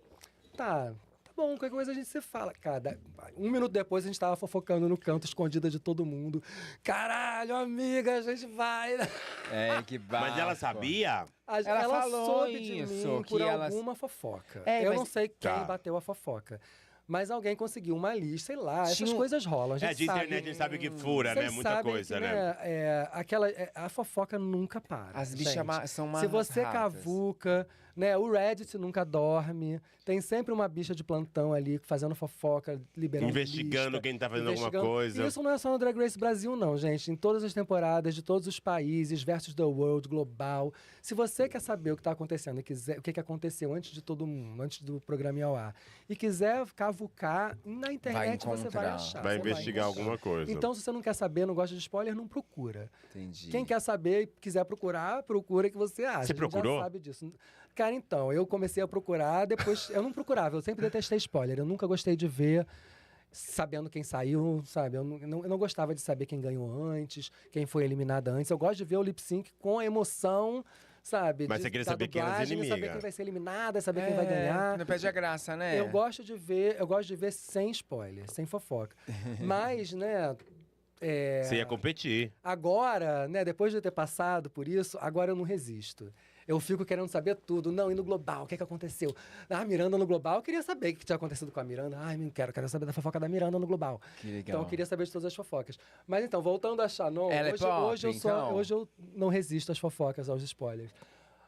Tá bom, qualquer coisa a gente se fala. Cara, um minuto depois a gente tava fofocando no canto, escondida de todo mundo. Caralho, amiga, a gente vai. Que bafo. Mas ela sabia? Ela falou soube de isso, mim que por ela- alguma fofoca. É, Eu mas- não sei quem Tá. bateu a fofoca. Mas alguém conseguiu uma lista, sei lá, essas Tinha um- coisas rolam. A gente De sabe. internet a gente sabe que fura, né? Vocês Muita sabem coisa, que, né? a fofoca nunca para. As bichas gente. são mais Se você ratas. cavuca, né? O Reddit nunca dorme. Tem sempre uma bicha de plantão ali fazendo fofoca, liberando Investigando lista, quem tá fazendo alguma investigando. coisa. E isso não é só no Drag Race Brasil, não, gente. Em todas as temporadas, de todos os países, versus the world, global. Se você quer saber o que está acontecendo e quiser, o que aconteceu antes de todo mundo, antes do programa ir ao ar, e quiser cavucar, na internet você vai encontrar. achar. Vai você investigar encontrar. alguma coisa. Então, se você não quer saber, não gosta de spoiler, não procura. Entendi. Quem quer saber e quiser procurar, procura que você acha. Você A gente procurou? já sabe disso. Cara, então, eu comecei a procurar, depois eu não procurava, eu sempre detestei spoiler. Eu nunca gostei de ver sabendo quem saiu, sabe? Eu não gostava de saber quem ganhou antes, quem foi eliminada antes. Eu gosto de ver o lip sync com a emoção, sabe? Mas você queria saber quem era as dublagem, inimigas. saber quem vai ser eliminada, saber quem vai ganhar. Não perde a graça, né? Eu gosto de ver sem spoiler, sem fofoca. Mas, né, Você ia competir. agora, né, depois de eu ter passado por isso, agora eu não resisto. Eu fico querendo saber tudo. Não, e no Global, o que aconteceu? Ah, Miranda no Global, eu queria saber o que tinha acontecido com a Miranda. Ai, não quero saber da fofoca da Miranda no Global. Que legal. Então eu queria saber de todas as fofocas. Mas então, voltando a Shannon, Ela é pop, hoje eu não resisto às fofocas, aos spoilers.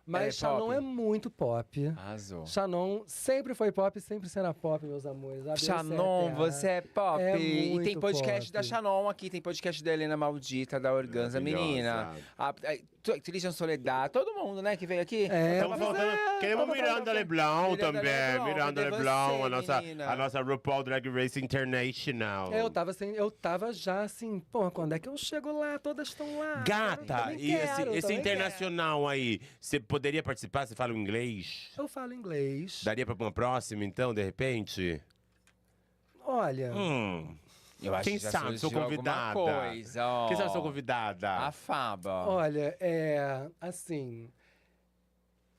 Ela é Mas Shannon pop? é muito pop. Arrasou. Shannon sempre foi pop, sempre será pop, meus amores. A Beyoncé Shannon, terra. você é pop. É E tem muito podcast pop. da Shannon aqui, tem podcast da Helena Maldita, da Organza, menina. Trisha Soledad, todo mundo, né, que veio aqui. Estamos faltando. Queremos Miranda Leblon Miranda também. Leblon, Miranda cadê Leblon, você, menina? a nossa RuPaul Drag Race International. Eu tava já assim, pô, quando é que eu chego lá? Todas estão lá. Gata, Também e quero, esse também internacional aí, você poderia participar? Você fala inglês? quero. Eu falo inglês. Daria pra uma próxima, então, de repente? Olha, Eu acho Quem que já sabe, sou surgiu alguma convidada. coisa, ó. Quem sabe sou convidada? A Faba. olha, assim,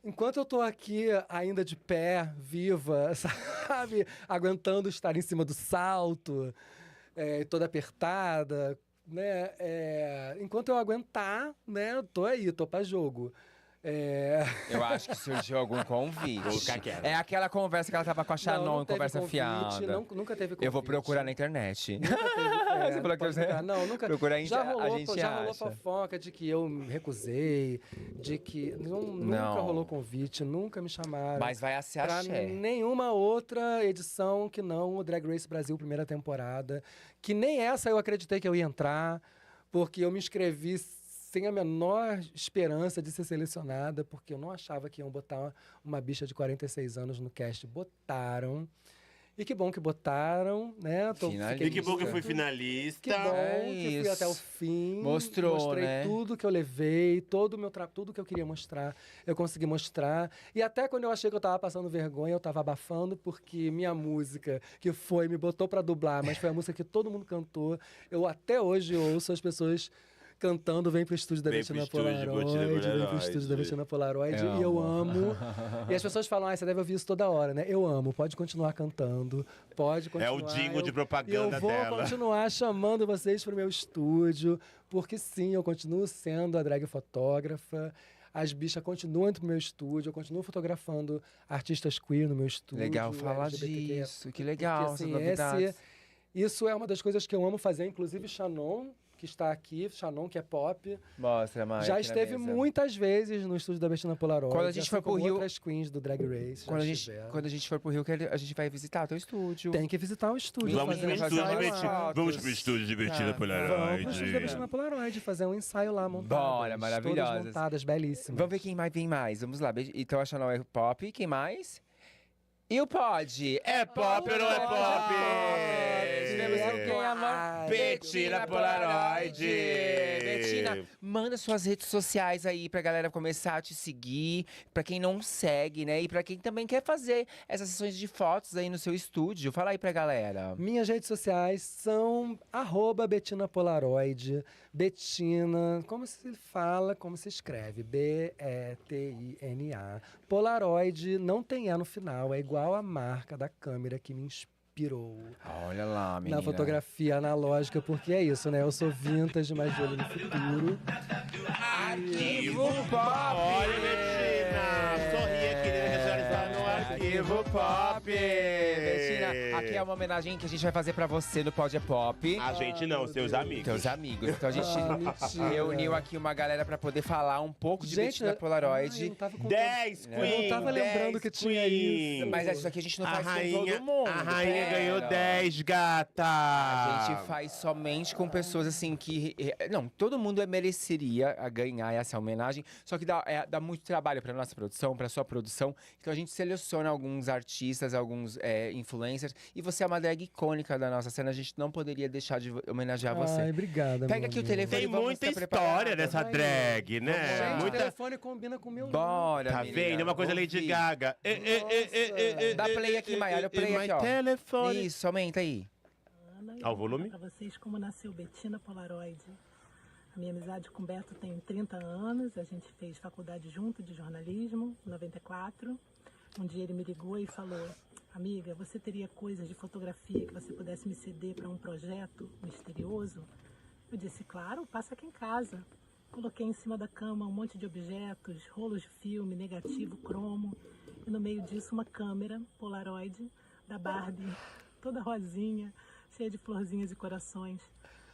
enquanto eu tô aqui ainda de pé, viva, sabe, aguentando estar em cima do salto, toda apertada, né, enquanto eu aguentar, né, eu tô aí, tô pra jogo. Eu acho que surgiu algum convite. Vou ficar quieto. É aquela conversa que ela tava com a Shannon, não teve conversa convite, fiada. nunca teve convite. Eu vou procurar na internet. Nunca teve, Você falou que pode você- procurar. Não, nunca. Procura, a gente já rolou acha. fofoca de que eu me recusei, de que nunca Não. rolou convite, nunca me chamaram. Mas vai ser Pra axé. nenhuma outra edição que não o Drag Race Brasil primeira temporada, que nem essa eu acreditei que eu ia entrar, porque eu me inscrevi sem a menor esperança de ser selecionada, porque eu não achava que iam botar uma bicha de 46 anos no cast. Botaram. E que bom que botaram, né? Finalista. E que bom que eu fui Que finalista. bom É que fui isso. até o fim. Mostrou, Mostrei né? tudo que eu levei, todo o meu tudo que eu queria mostrar, eu consegui mostrar. E até quando eu achei que eu tava passando vergonha, eu tava abafando, porque minha música, que foi, me botou pra dublar, mas foi a música que todo mundo cantou. Eu até hoje ouço as pessoas cantando Vem pro estúdio da Vem pro Bettina estúdio, Polaroid, Bettina vem pro Polaroid. estúdio da Bettina Polaroid, Eu e eu amo. amo. E as pessoas falam, você deve ouvir isso toda hora, né? Eu amo, pode continuar cantando, pode continuar. É o jingle de E eu propaganda vou dela. continuar chamando vocês pro meu estúdio, porque sim, eu continuo sendo a drag fotógrafa. As bichas continuam indo pro meu estúdio, eu continuo fotografando artistas queer no meu estúdio. Legal falar LGBTQ+. disso. Que legal, Porque, essas assim, novidades. isso é uma das coisas que eu amo fazer, inclusive Shannon, que está aqui, Shannon, que é pop, Mostra, Mai. já aqui na esteve mesa. muitas vezes no estúdio da Bettina Polaroid. Quando a gente for pro como Rio- outras queens do Drag Race Quando já a, gente, estiveram. quando a gente for pro Rio, a gente vai visitar o teu estúdio. Tem que visitar o estúdio. Vamos pro fazer um estúdio de ensaio Bettina. lá. Vamos pro estúdio de Bettina Ah, Vamos pro Polaroid. estúdio da Bettina Polaroid, fazer um ensaio lá montado. Bora, maravilhosas. Todas montadas, belíssimas. Vamos ver quem mais vem mais. Vamos lá. Então a Chanel é pop. Quem mais? E o Pod? É pop ou não é pop? Tivemos quem, amor? Bettina Polaroid. Bettina, manda suas redes sociais aí pra galera começar a te seguir. Pra quem não segue, né? E pra quem também quer fazer essas sessões de fotos aí no seu estúdio. Fala aí pra galera. Minhas redes sociais são @Bettina Polaroid. Bettina, como se fala, como se escreve? Betina. Polaroid não tem E no final, é igual a marca da câmera que me inspirou Olha lá, menina. na fotografia analógica, porque é isso, né? Eu sou vintage, mas de olho no futuro. Arquivo Pop! Olha, Bettina, sorria que a senhora está no Arquivo Pop. Bettina, aqui é uma homenagem que a gente vai fazer pra você no Pod é Pop. A gente não, seus amigos. Teus amigos. Então a gente mentira. reuniu aqui uma galera pra poder falar um pouco de Gente, Bettina ai, Polaroid. eu não tava contando. 10 Eu Queen. não tava lembrando que tinha isso. Mas isso aqui a gente não A faz com rainha, todo mundo. a rainha pera. ganhou 10, gata. A gente faz somente com pessoas assim que. Não, todo mundo mereceria a ganhar essa homenagem. Só que dá muito trabalho pra nossa produção, pra sua produção. Então a gente seleciona alguns artistas, alguns influencers. E você é uma drag icônica da nossa cena. A gente não poderia deixar de homenagear você. Ai, obrigada, Pega meu aqui o amor. telefone. Tem vamos muita estar preparada. história dessa Vai. drag, né? Gente, o Muita... telefone combina com o meu Bora, Tá menina, vendo? É uma coisa vamos Lady ouvir. Gaga. Dá play aqui, Maia. Olha o play aqui, ó. Telefone. Isso, aumenta aí. Ana, Ah, o volume? Para vocês como nasceu Bettina Polaroid. A minha amizade com o Beto tem 30 anos, a gente fez faculdade junto de jornalismo, em 94. Um dia ele me ligou e falou: amiga, você teria coisas de fotografia que você pudesse me ceder para um projeto misterioso? Eu disse: claro, passa aqui em casa. Coloquei em cima da cama um monte de objetos, rolos de filme, negativo, cromo. E no meio disso uma câmera Polaroid da Barbie, toda rosinha, cheia de florzinhas e corações.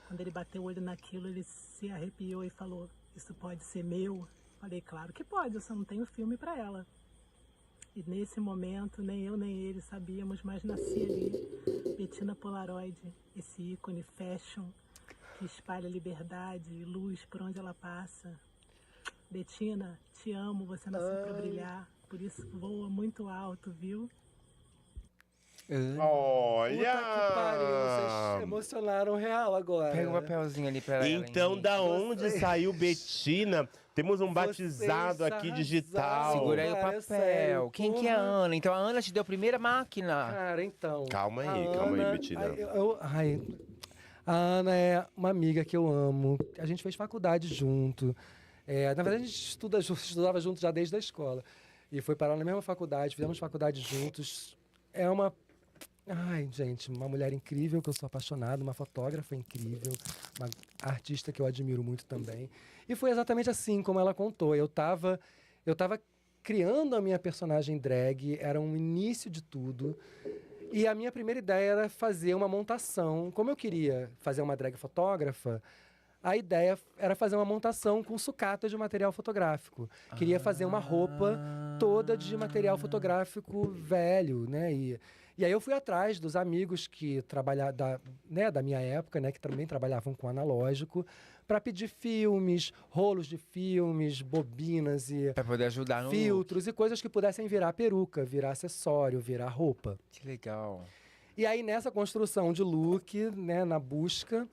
Quando ele bateu o olho naquilo, ele se arrepiou e falou: isso pode ser meu? Falei: claro que pode, eu só não tenho filme para ela. E nesse momento, nem eu nem ele sabíamos, mas nascia ali Bettina Polaroid, esse ícone fashion que espalha liberdade e luz por onde ela passa. Bettina, te amo, você nasceu para brilhar, por isso voa muito alto, viu? Olha! Puta que pariu, vocês emocionaram real agora. Pega um papelzinho ali pra ela. Então, Henrique. da onde Você- saiu Bettina? Temos um Vocês batizado aqui arrasaram. digital. Segura aí o Cara, papel. sério, Quem que é a porra. Ana? Então a Ana te deu a primeira máquina. Cara, então. Calma aí, a calma aí, Ana- Bettina. A Ana é uma amiga que eu amo. A gente fez faculdade junto. Na verdade, a gente estudava junto já desde a escola. E foi parar na mesma faculdade, fizemos faculdade juntos. É uma. Ai, gente, uma mulher incrível que eu sou apaixonado, uma fotógrafa incrível, uma artista que eu admiro muito também. E foi exatamente assim como ela contou. Eu tava criando a minha personagem drag, era um início de tudo. E a minha primeira ideia era fazer uma montação. Como eu queria fazer uma drag fotógrafa, a ideia era fazer uma montação com sucata de material fotográfico. Queria fazer uma roupa toda de material fotográfico velho, né? E aí eu fui atrás dos amigos que trabalhavam, da minha época, né? Que também trabalhavam com analógico, para pedir filmes, rolos de filmes, bobinas e Pra poder ajudar no look. filtros e coisas que pudessem virar peruca, virar acessório, virar roupa. Que legal. E aí, nessa construção de look, né, na busca,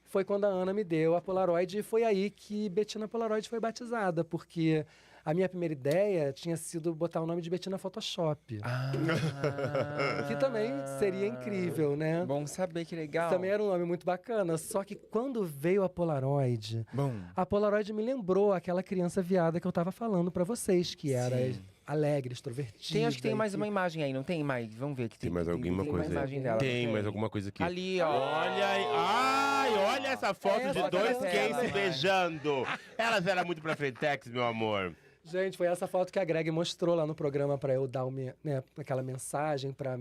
foi quando a Ana me deu a Polaroid e foi aí que Bettina Polaroid foi batizada, porque a minha primeira ideia tinha sido botar o nome de Bettina Photoshop, que também seria incrível, né? Bom saber, que legal. Também era um nome muito bacana, só que quando veio a Polaroid, Bom. a Polaroid me lembrou aquela criança viada que eu tava falando pra vocês, que era Sim. alegre, extrovertida. Tem, acho que tem e mais uma imagem aí, não tem mais? Vamos ver que Tem mais alguma tem coisa uma aí? imagem dela. Tem não mais alguma coisa aqui. Ali, ó. Olha aí. Ai, olha essa foto Essa de dois criança, gays se vai. beijando. Elas eram muito pra Frentex, meu amor. Gente, foi essa foto que a Greg mostrou lá no programa pra eu dar aquela mensagem pra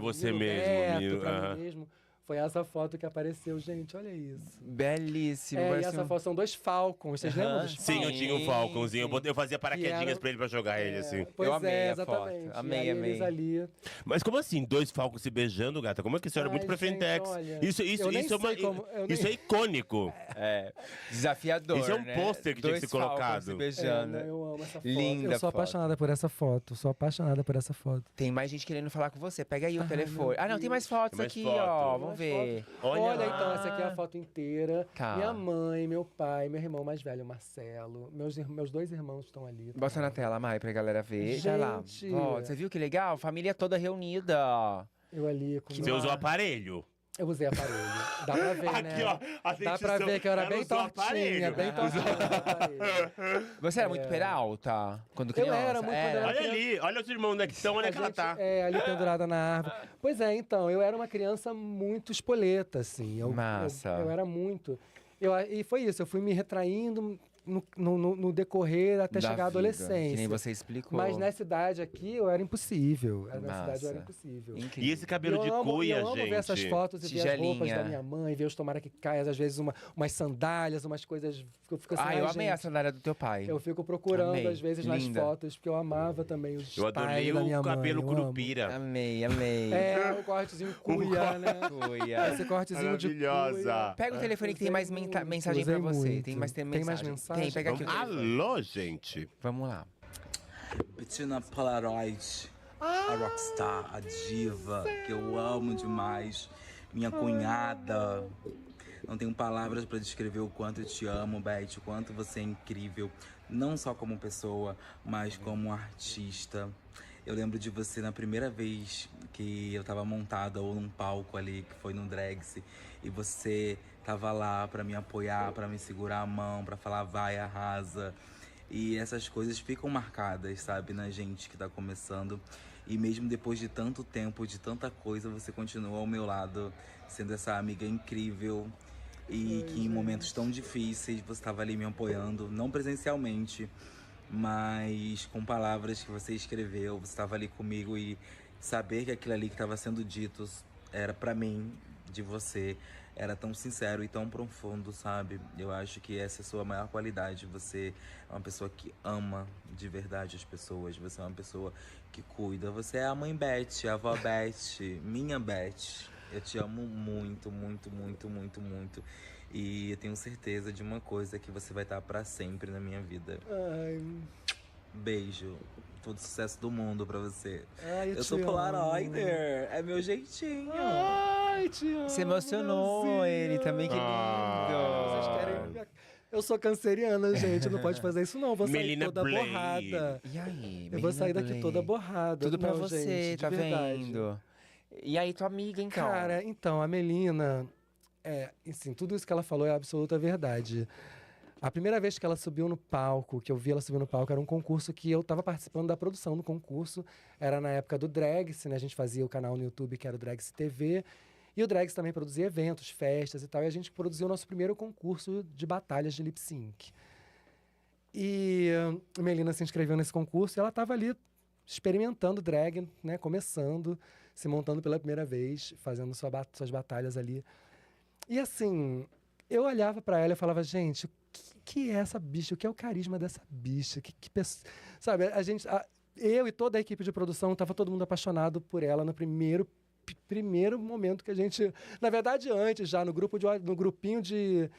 você menino mesmo, Beto, menino, pra aham. mim mesmo. Foi essa foto que apareceu, gente, olha isso. Belíssimo. E parece essa um- foto são dois falcons, vocês lembram Aham. dos Sim, eu falcons? tinha um falcãozinho. Eu fazia paraquedinhas era- pra ele pra jogar ele, assim. Pois Eu amei a exatamente. foto. Amei, e aí amei. eles ali. Mas como assim, dois falcos se beijando, gata? Como é que isso era Ai, muito pra gente, Frentex? olha, Isso eu nem é uma, sei como- eu isso nem- é icônico. É, desafiador, Esse é um né? pôster que tinha que Dois ser colocado. falcos se beijando. não, eu amo essa foto. Linda eu sou foto. apaixonada por essa foto. Sou apaixonada por essa foto. Tem mais gente querendo falar com você. Pega aí o Ai, telefone. meu Ah, não, tem mais fotos Tem mais aqui, foto. ó. Tem Vamos mais ver. Olha, lá. então, essa aqui é a foto inteira. Tá. Minha mãe, meu pai, meu irmão mais velho, Marcelo. Meus dois irmãos estão ali. Bota na tela, Mai, pra galera ver. Já lá. Gente. Ó, você viu que legal? Família toda reunida. Eu ali com Você usou aparelho. Eu usei aparelho. Dá pra ver, Aqui, né? ó. A Dá pra ver que eu era bem usou tortinha, aparelho. bem tortinha. no aparelho. Você era muito peralta quando criança? era muito, quando eu era Olha ali, olha os irmãos onde é que estão, onde é A que ela gente- tá. ali pendurada na árvore. Pois é, então, eu era uma criança muito espoleta, assim. Massa. Eu era muito. E foi isso, eu fui me retraindo no decorrer até Da chegar à vida, adolescência. Que nem você explicou. Mas nessa idade aqui eu era impossível. Nessa Massa. idade eu era impossível. Incrível. E esse cabelo de eu amo, cuia, eu amo gente. ver essas fotos e ver as roupas Tigelinha. da minha mãe, ver os tomara que caia, às vezes umas sandálias, umas coisas que eu fico assim, Ah, eu ai, amei a gente, sandália do teu pai. eu fico procurando, Amei. às vezes, Linda. nas fotos, porque eu amava também os Eu adorei style da minha o cabelo mãe, eu amo. curupira. Amei, amei. É, o cortezinho cuia, né? Cuia. Esse cortezinho de Maravilhosa. cuia. Pega o telefone que tem Usei mais muito, mensagem pra usei você. muito. Tem mais Tem mais mensagem? mensagem? Tem, pega aqui o telefone. Alô, gente. Vamos lá. Bettina Polaroid, a rockstar, a diva, que eu amo demais. Minha cunhada. Não tenho palavras para descrever o quanto eu te amo, Beth, o quanto você é incrível. Não só como pessoa, mas como artista. Eu lembro de você na primeira vez que eu tava montada ou num palco ali, que foi no Dregs, e você tava lá pra me apoiar, pra me segurar a mão, pra falar vai, arrasa. E essas coisas ficam marcadas, sabe, na gente que tá começando. E mesmo depois de tanto tempo, de tanta coisa, você continua ao meu lado, sendo essa amiga incrível. E que em momentos tão difíceis você estava ali me apoiando, não presencialmente, mas com palavras que você escreveu, você estava ali comigo e saber que aquilo ali que estava sendo dito era pra mim, de você, era tão sincero e tão profundo, sabe? Eu acho que essa é a sua maior qualidade. Você é uma pessoa que ama de verdade as pessoas, você é uma pessoa que cuida. Você é a mãe Beth, a avó Beth, minha Beth. Eu te amo muito, muito, muito, muito, muito. E eu tenho certeza de uma coisa, que você vai estar pra sempre na minha vida. Ai, Beijo. Todo sucesso do mundo pra você. ai, Eu sou te Polaroider. É meu jeitinho. Ai, te amo. Se emocionou Brasil. ele também, que Vocês lindo. querem... Eu sou canceriana, gente. Não pode fazer isso, não. Vou sair Melina toda Blade. borrada. E aí, Eu vou sair menina daqui do toda Lei? borrada. Tudo pra Não, você, gente, de tá verdade. vendo? E aí, tua amiga, então? Cara, então, a Melina, assim, tudo isso que ela falou é absoluta verdade. A primeira vez que ela subiu no palco, que eu vi ela subir no palco, era um concurso que eu estava participando da produção do concurso. Era na época do Drags, né? A gente fazia o canal no YouTube, que era o Drags TV. E o Drags também produzia eventos, festas e tal. E a gente produziu o nosso primeiro concurso de batalhas de lip sync. E a Melina se inscreveu nesse concurso e ela estava ali experimentando drag, né? Começando, se montando pela primeira vez, fazendo suas batalhas ali. E assim, eu olhava pra ela e falava, gente, o que é essa bicha? O que é o carisma dessa bicha? Que pessoa... Sabe, eu e toda a equipe de produção, tava todo mundo apaixonado por ela no primeiro primeiro momento que a gente... Na verdade, antes, já no grupinho de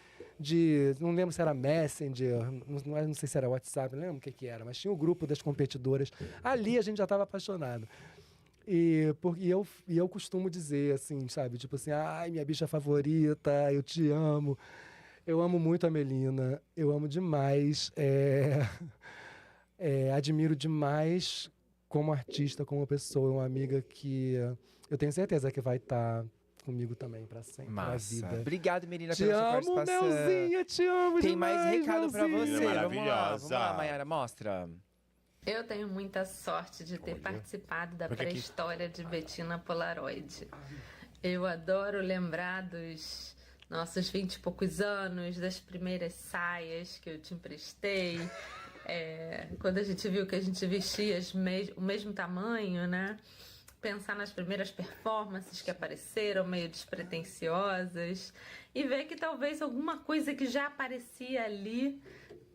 não lembro se era Messenger, não sei se era WhatsApp, não lembro o que era, mas tinha o grupo das competidoras. Ali a gente já estava apaixonado. E eu costumo dizer assim, sabe? Tipo assim, ai, minha bicha favorita, eu te amo. Eu amo muito a Melina, eu amo demais. Admiro demais como artista, como pessoa, uma amiga que eu tenho certeza que vai estar comigo também pra sempre, pra vida. Obrigado, Melina, Te pela sua amo, participação. Melzinha, te amo Tem demais, mais recado pra Melzinha. você. Maravilhosa. Vamos lá, Mayara, mostra. Eu tenho muita sorte de ter participado da pré-história de Bettina Polaroid. Eu adoro lembrar dos nossos 20 e poucos anos, das primeiras saias que eu te emprestei. Quando a gente viu que a gente vestia o mesmo tamanho, né? Pensar nas primeiras performances que apareceram, meio despretensiosas, e ver que talvez alguma coisa que já aparecia ali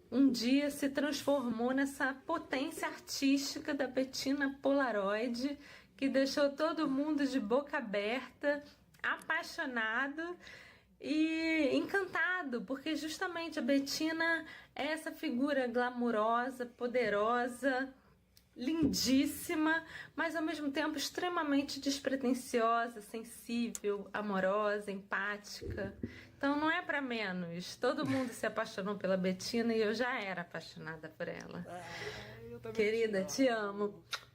um dia se transformou nessa potência artística da Bettina Polaroid, que deixou todo mundo de boca aberta, apaixonado e encantado, porque justamente a Bettina é essa figura glamurosa, poderosa, lindíssima, mas ao mesmo tempo extremamente despretensiosa, sensível, amorosa, empática. Então não é para menos. Todo mundo se apaixonou pela Bettina e eu já era apaixonada por ela. Querida, te amo.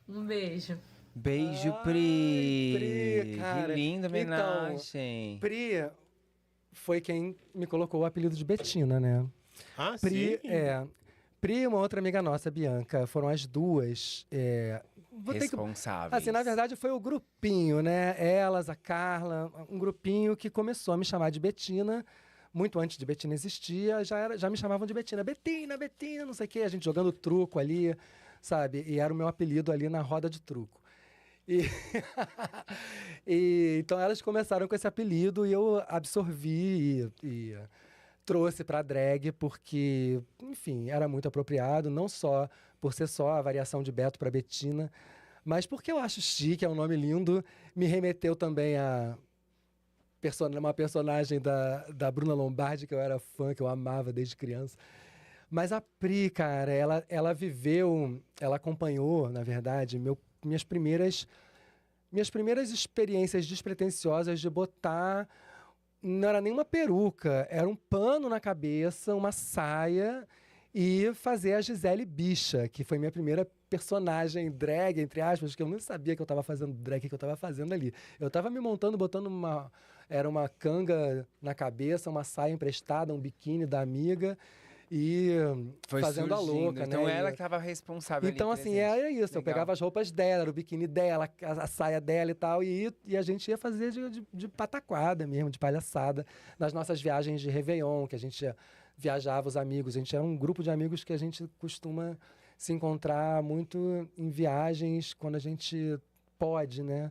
Um beijo. Beijo, Ai, Pri. Pri, cara. Que linda Então, homenagem. Pri foi quem me colocou o apelido de Bettina, né? Ah, Pri, sim? Pri e uma outra amiga nossa, Bianca, foram as duas. Responsáveis. Assim, na verdade, foi o grupinho, né? Elas, a Carla, um grupinho que começou a me chamar de Bettina. Muito antes de Bettina existir, já me chamavam de Bettina. Bettina, não sei o quê. A gente jogando truco ali, sabe? E era o meu apelido ali na roda de truco. Então elas começaram com esse apelido e eu absorvi e trouxe para drag porque, enfim, era muito apropriado, não só por ser só a variação de Beto para Bettina, mas porque eu acho chique, é um nome lindo, me remeteu também a uma personagem da Bruna Lombardi, que eu era fã, que eu amava desde criança. Mas a Pri, cara, ela viveu, ela acompanhou, na verdade, minhas primeiras experiências despretensiosas de botar... Não era nem uma peruca, era um pano na cabeça, uma saia e fazer a Gisele Bicha, que foi minha primeira personagem drag, entre aspas, que eu não sabia que eu estava fazendo drag, que eu estava fazendo ali. Eu estava me montando, botando era uma canga na cabeça, uma saia emprestada, um biquíni da amiga e Foi fazendo surgindo. a louca, Então né? ela que estava responsável Então, ali, assim, presente. era isso. Legal. Eu pegava as roupas dela, era o biquíni dela, a saia dela e tal, e a gente ia fazer de pataquada mesmo, de palhaçada, nas nossas viagens de Réveillon, que a gente viajava, os amigos. A gente era um grupo de amigos que a gente costuma se encontrar muito em viagens, quando a gente pode, né?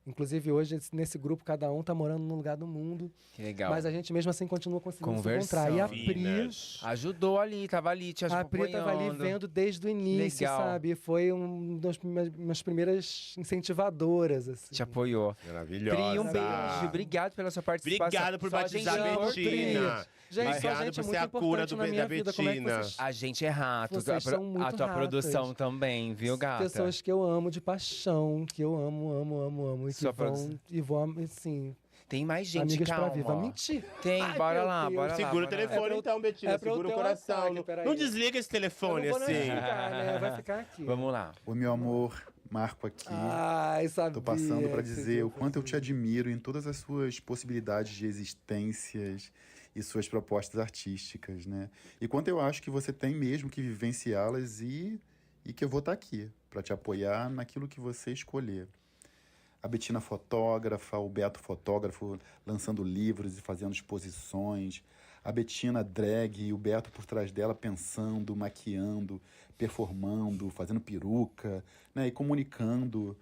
Inclusive, hoje, nesse grupo, cada um tá morando num lugar do mundo. Que legal. Mas a gente, mesmo assim, continua conseguindo se Conversão. encontrar. E a Pri... Finas. Ajudou ali, tava ali, te A Pri estava ali apoiando. vendo desde o início, Legal. sabe? Foi uma das minhas primeiras incentivadoras, assim. Te apoiou. Maravilhosa. Pri, um beijo. Obrigado pela sua participação. Obrigado por Só batizar gente a importante. Bettina. Gente, só Obrigado gente por muito ser a cura importante do na minha da vida. Como é que Bettina. vocês... A gente é rato. Vocês são muito a tua ratas. produção também, viu, gata? Pessoas que eu amo de paixão, que eu amo. E que Sua produção. vão, assim, Tem mais gente, amigas calma. pra vida. Mentira! Tem, Ai, bora meu lá, Deus. bora lá. Segura o bora lá. telefone então, Bettina. é pra eu Segura o ter um coração. ataque, peraí. Não desliga esse Eu telefone não vou nem assim. desligar, né? Vai ficar aqui. Vamos lá. Oi, meu amor, Marco aqui. Ai, sabia. Tô passando para que você dizer ia o quanto eu te fazer. admiro em todas as suas possibilidades de existências e suas propostas artísticas, né? E quanto eu acho que você tem mesmo que vivenciá-las e que eu vou estar aqui para te apoiar naquilo que você escolher. A Bettina fotógrafa, o Beto fotógrafo, lançando livros e fazendo exposições. A Bettina drag e o Beto por trás dela pensando, maquiando, performando, fazendo peruca, né? E comunicando,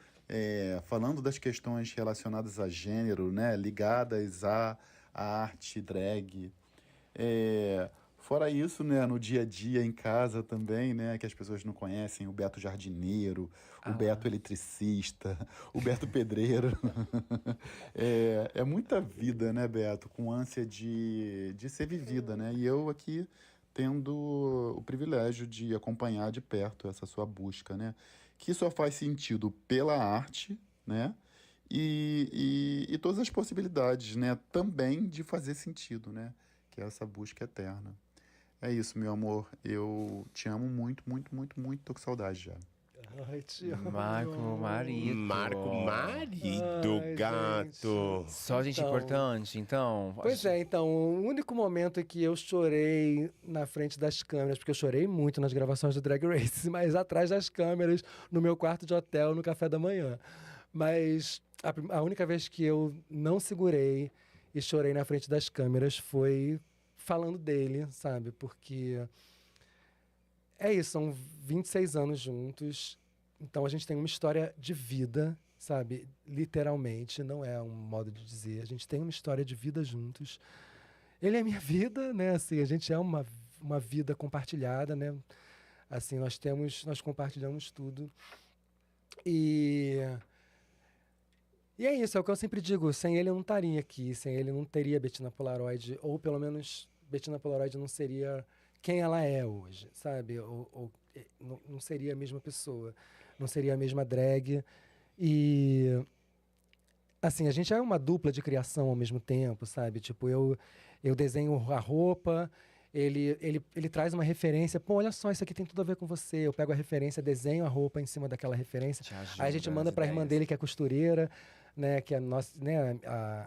falando das questões relacionadas a gênero, né? Ligadas à arte drag. Fora isso, né, no dia a dia, em casa também, né, que as pessoas não conhecem, o Beto jardineiro, o Beto eletricista, o Beto pedreiro. É muita vida, né, Beto, com ânsia de ser vivida, né? E eu aqui tendo o privilégio de acompanhar de perto essa sua busca, né? Que só faz sentido pela arte, né? E todas as possibilidades, né? Também de fazer sentido, né? Que é essa busca eterna. É isso, meu amor. Eu te amo muito, muito, muito, muito. Tô com saudade já. Ai, te amo. Marco marido. Marco marido, Ai, gato. Só gente Então- importante, então. Pois é, então, o único momento em que eu chorei na frente das câmeras, porque eu chorei muito nas gravações do Drag Race, mas atrás das câmeras, no meu quarto de hotel, no café da manhã. Mas a única vez que eu não segurei e chorei na frente das câmeras foi falando dele, sabe? Porque é isso, são 26 anos juntos, então a gente tem uma história de vida, sabe? Literalmente, não é um modo de dizer. A gente tem uma história de vida juntos. Ele é minha vida, né? Assim, a gente é uma vida compartilhada, né? Assim, nós compartilhamos tudo. E é isso, é o que eu sempre digo, sem ele eu não estaria aqui, sem ele não teria Bettina Polaroid, ou pelo menos Bettina Polaroid não seria quem ela é hoje, sabe? Ou não seria a mesma pessoa, não seria a mesma drag. E, assim, a gente é uma dupla de criação ao mesmo tempo, sabe? Tipo, eu desenho a roupa, ele traz uma referência, pô, olha só, isso aqui tem tudo a ver com você. Eu pego a referência, desenho a roupa em cima daquela referência. Aí a gente manda pra irmã dele, que é costureira, né? Que é a nossa, né?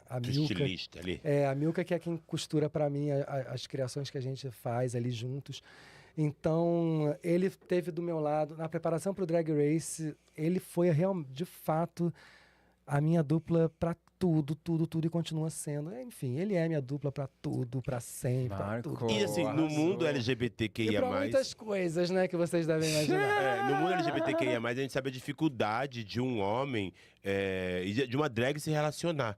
A Milka. Estilista ali. É, a Milka que é quem costura pra mim as criações que a gente faz ali juntos. Então, ele esteve do meu lado. Na preparação pro Drag Race, ele foi de fato a minha dupla pra tudo, e continua sendo. Enfim, ele é minha dupla pra tudo, pra sempre, pra Marco. tudo. E assim, no mundo E LGBTQIA+, pra muitas coisas, né, que vocês devem imaginar. no mundo LGBTQIA+, a gente sabe a dificuldade de um homem e de uma drag se relacionar.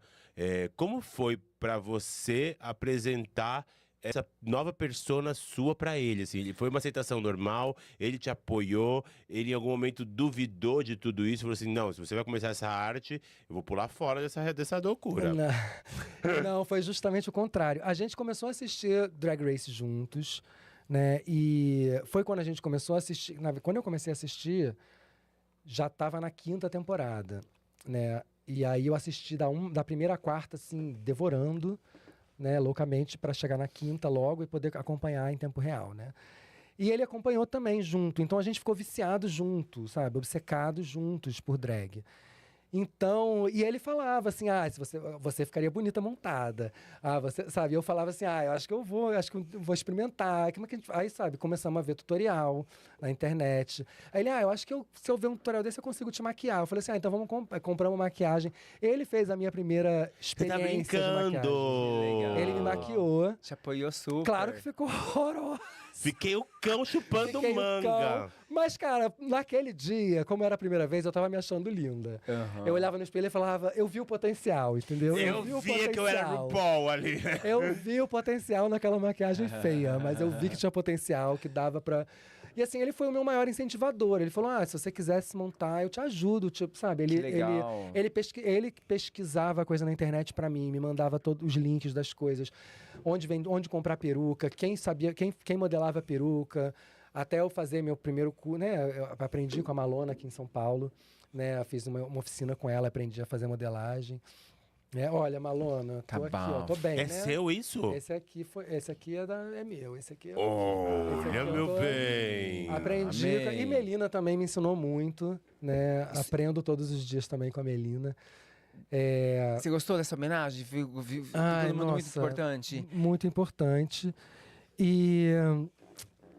Como foi pra você apresentar essa nova persona sua pra ele? Assim, foi uma aceitação normal? Ele te apoiou? Ele em algum momento duvidou de tudo isso? Falou assim, não, se você vai começar essa arte, eu vou pular fora dessa loucura. Não, foi justamente o contrário. A gente começou a assistir Drag Race juntos, né? E foi quando a gente começou a assistir. Quando eu comecei a assistir, já estava na 5ª temporada, né? E aí eu assisti da primeira à quarta, assim, devorando, né, loucamente, para chegar na 5ª logo e poder acompanhar em tempo real, né? E ele acompanhou também junto, então a gente ficou viciado junto, sabe? Obcecados juntos por drag. Então, e ele falava assim, se você ficaria bonita montada. Você, sabe? Eu falava assim, eu acho que eu vou experimentar. Como é que a gente... Aí, sabe, começamos a ver tutorial na internet. Aí ele, eu acho que se eu ver um tutorial desse, eu consigo te maquiar. Eu falei assim, então vamos comprar uma maquiagem. Ele fez a minha primeira experiência Você tá brincando! de maquiagem. Ele me maquiou. Te apoiou super. Claro que ficou horroroso. Fiquei o cão chupando Fiquei o manga. cão. Mas, cara, naquele dia, como era a primeira vez, eu tava me achando linda. Uhum. Eu olhava no espelho e falava, eu vi o potencial, entendeu? Eu vi o via que eu era RuPaul ali. Eu vi o potencial naquela maquiagem feia, mas eu vi que tinha potencial, que dava pra... E assim, ele foi o meu maior incentivador. Ele falou, se você quiser se montar, eu te ajudo, tipo, sabe? Ele pesquisava a coisa na internet pra mim, me mandava todos os links das coisas, onde comprar peruca, quem modelava a peruca, até eu fazer meu primeiro curso, né? Eu aprendi com a Malona aqui em São Paulo, né? Eu fiz uma oficina com ela, aprendi a fazer modelagem. Olha, Malona, tô aqui, ó, tô bem, É né? seu isso? Esse aqui é meu, esse aqui é Olha, meu bem. Aprendi. Amei. E Melina também me ensinou muito, né? Aprendo todos os dias também com a Melina. Você gostou dessa homenagem? Ai, Todo mundo muito nossa, importante. Muito importante. E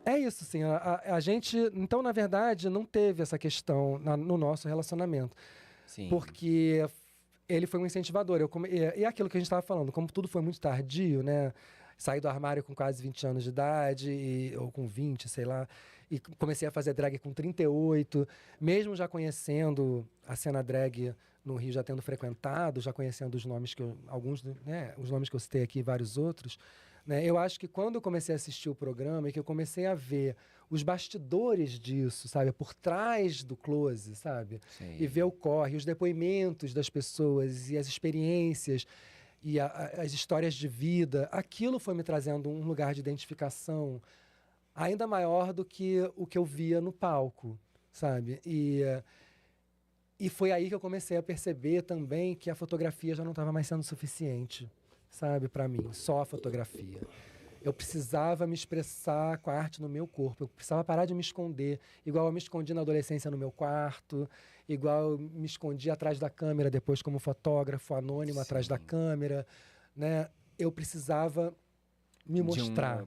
é isso, assim, a gente... Então, na verdade, não teve essa questão no nosso relacionamento. Sim. Porque ele foi um incentivador. E é aquilo que a gente estava falando, como tudo foi muito tardio, né? Saí do armário com quase 20 anos de idade, ou com 20, sei lá. E comecei a fazer drag com 38. Mesmo já conhecendo a cena drag no Rio, já tendo frequentado, já conhecendo os nomes os nomes que eu citei aqui e vários outros, né? Eu acho que quando eu comecei a assistir o programa, é que eu comecei a ver os bastidores disso, sabe? Por trás do close, sabe? Sim. E ver o corre, os depoimentos das pessoas e as experiências e as histórias de vida. Aquilo foi me trazendo um lugar de identificação ainda maior do que o que eu via no palco, sabe? E foi aí que eu comecei a perceber também que a fotografia já não estava mais sendo suficiente, sabe, para mim, só a fotografia. Eu precisava me expressar com a arte no meu corpo, eu precisava parar de me esconder, igual eu me escondi na adolescência no meu quarto, igual eu me escondi atrás da câmera depois como fotógrafo anônimo atrás da câmera, né? Eu precisava me mostrar.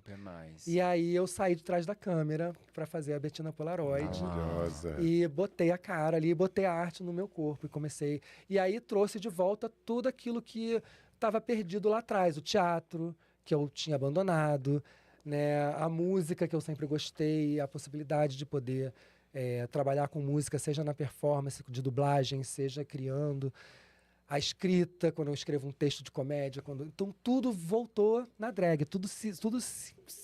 E aí eu saí de trás da câmera para fazer a Bettina Polaroid. Maravilhosa. E botei a cara ali, botei a arte no meu corpo e comecei. E aí trouxe de volta tudo aquilo que estava perdido lá atrás, o teatro que eu tinha abandonado, né, a música que eu sempre gostei, a possibilidade de poder trabalhar com música, seja na performance de dublagem, seja criando. A escrita, quando eu escrevo um texto de comédia. Então, tudo voltou na drag. Tudo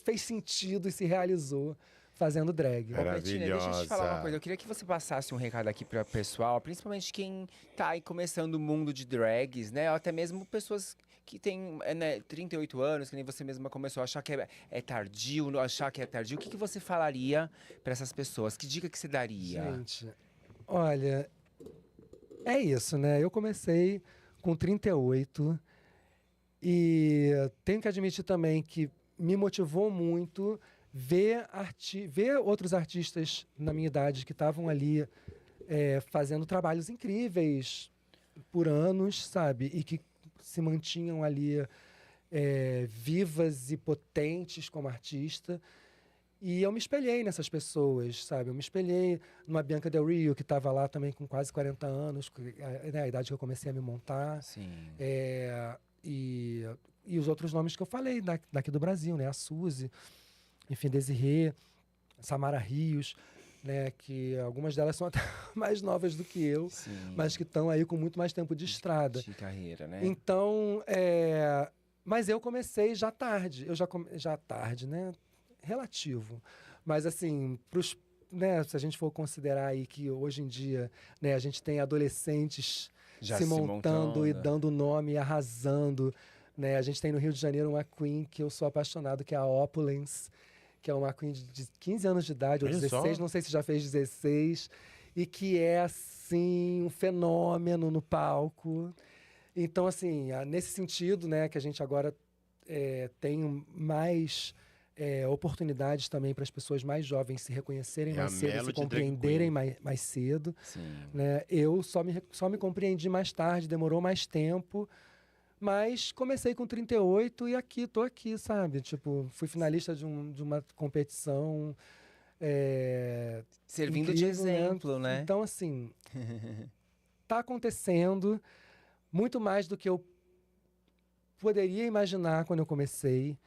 fez sentido e se realizou fazendo drag. Bettina, deixa eu te falar uma coisa. Eu queria que você passasse um recado aqui para o pessoal, principalmente quem tá aí começando o mundo de drags, né? Ou até mesmo pessoas que têm 38 anos, que nem você mesma começou a achar que é tardio, não achar que é tardio. O que você falaria para essas pessoas? Que dica que você daria? Gente, olha... É isso, né? Eu comecei com 38 e tenho que admitir também que me motivou muito ver outros artistas na minha idade que estavam ali fazendo trabalhos incríveis por anos, sabe? E que se mantinham ali vivas e potentes como artista. E eu me espelhei nessas pessoas, sabe? Eu me espelhei numa Bianca Del Rio, que estava lá também com quase 40 anos, né? A idade que eu comecei a me montar. Sim. E os outros nomes que eu falei daqui do Brasil, né? A Suzy, enfim, Desirê, Samara Rios, né? Que algumas delas são até mais novas do que eu, Sim. mas que estão aí com muito mais tempo de estrada. De carreira, né? Então, mas eu comecei já tarde. Já tarde, né? Relativo, mas assim, né, se a gente for considerar aí que hoje em dia, né, a gente tem adolescentes Já se montando e montando. dando nome e arrasando, né? A gente tem no Rio de Janeiro uma queen que eu sou apaixonado, que é a Opulence, que é uma queen de 15 anos de idade, ou Olha 16, só. não sei se já fez 16, e que é, assim, um fenômeno no palco. Então, assim, nesse sentido, né, que a gente agora tem mais oportunidades também para as pessoas mais jovens se reconhecerem É mais a cedo, se Melody Drag compreenderem Queen. mais cedo. Sim. Né? Eu só me compreendi mais tarde, demorou mais tempo, mas comecei com 38 e tô aqui, sabe? Tipo, fui finalista de uma competição Servindo de incrível, exemplo, né? Então, assim, tá acontecendo muito mais do que eu poderia imaginar quando eu comecei.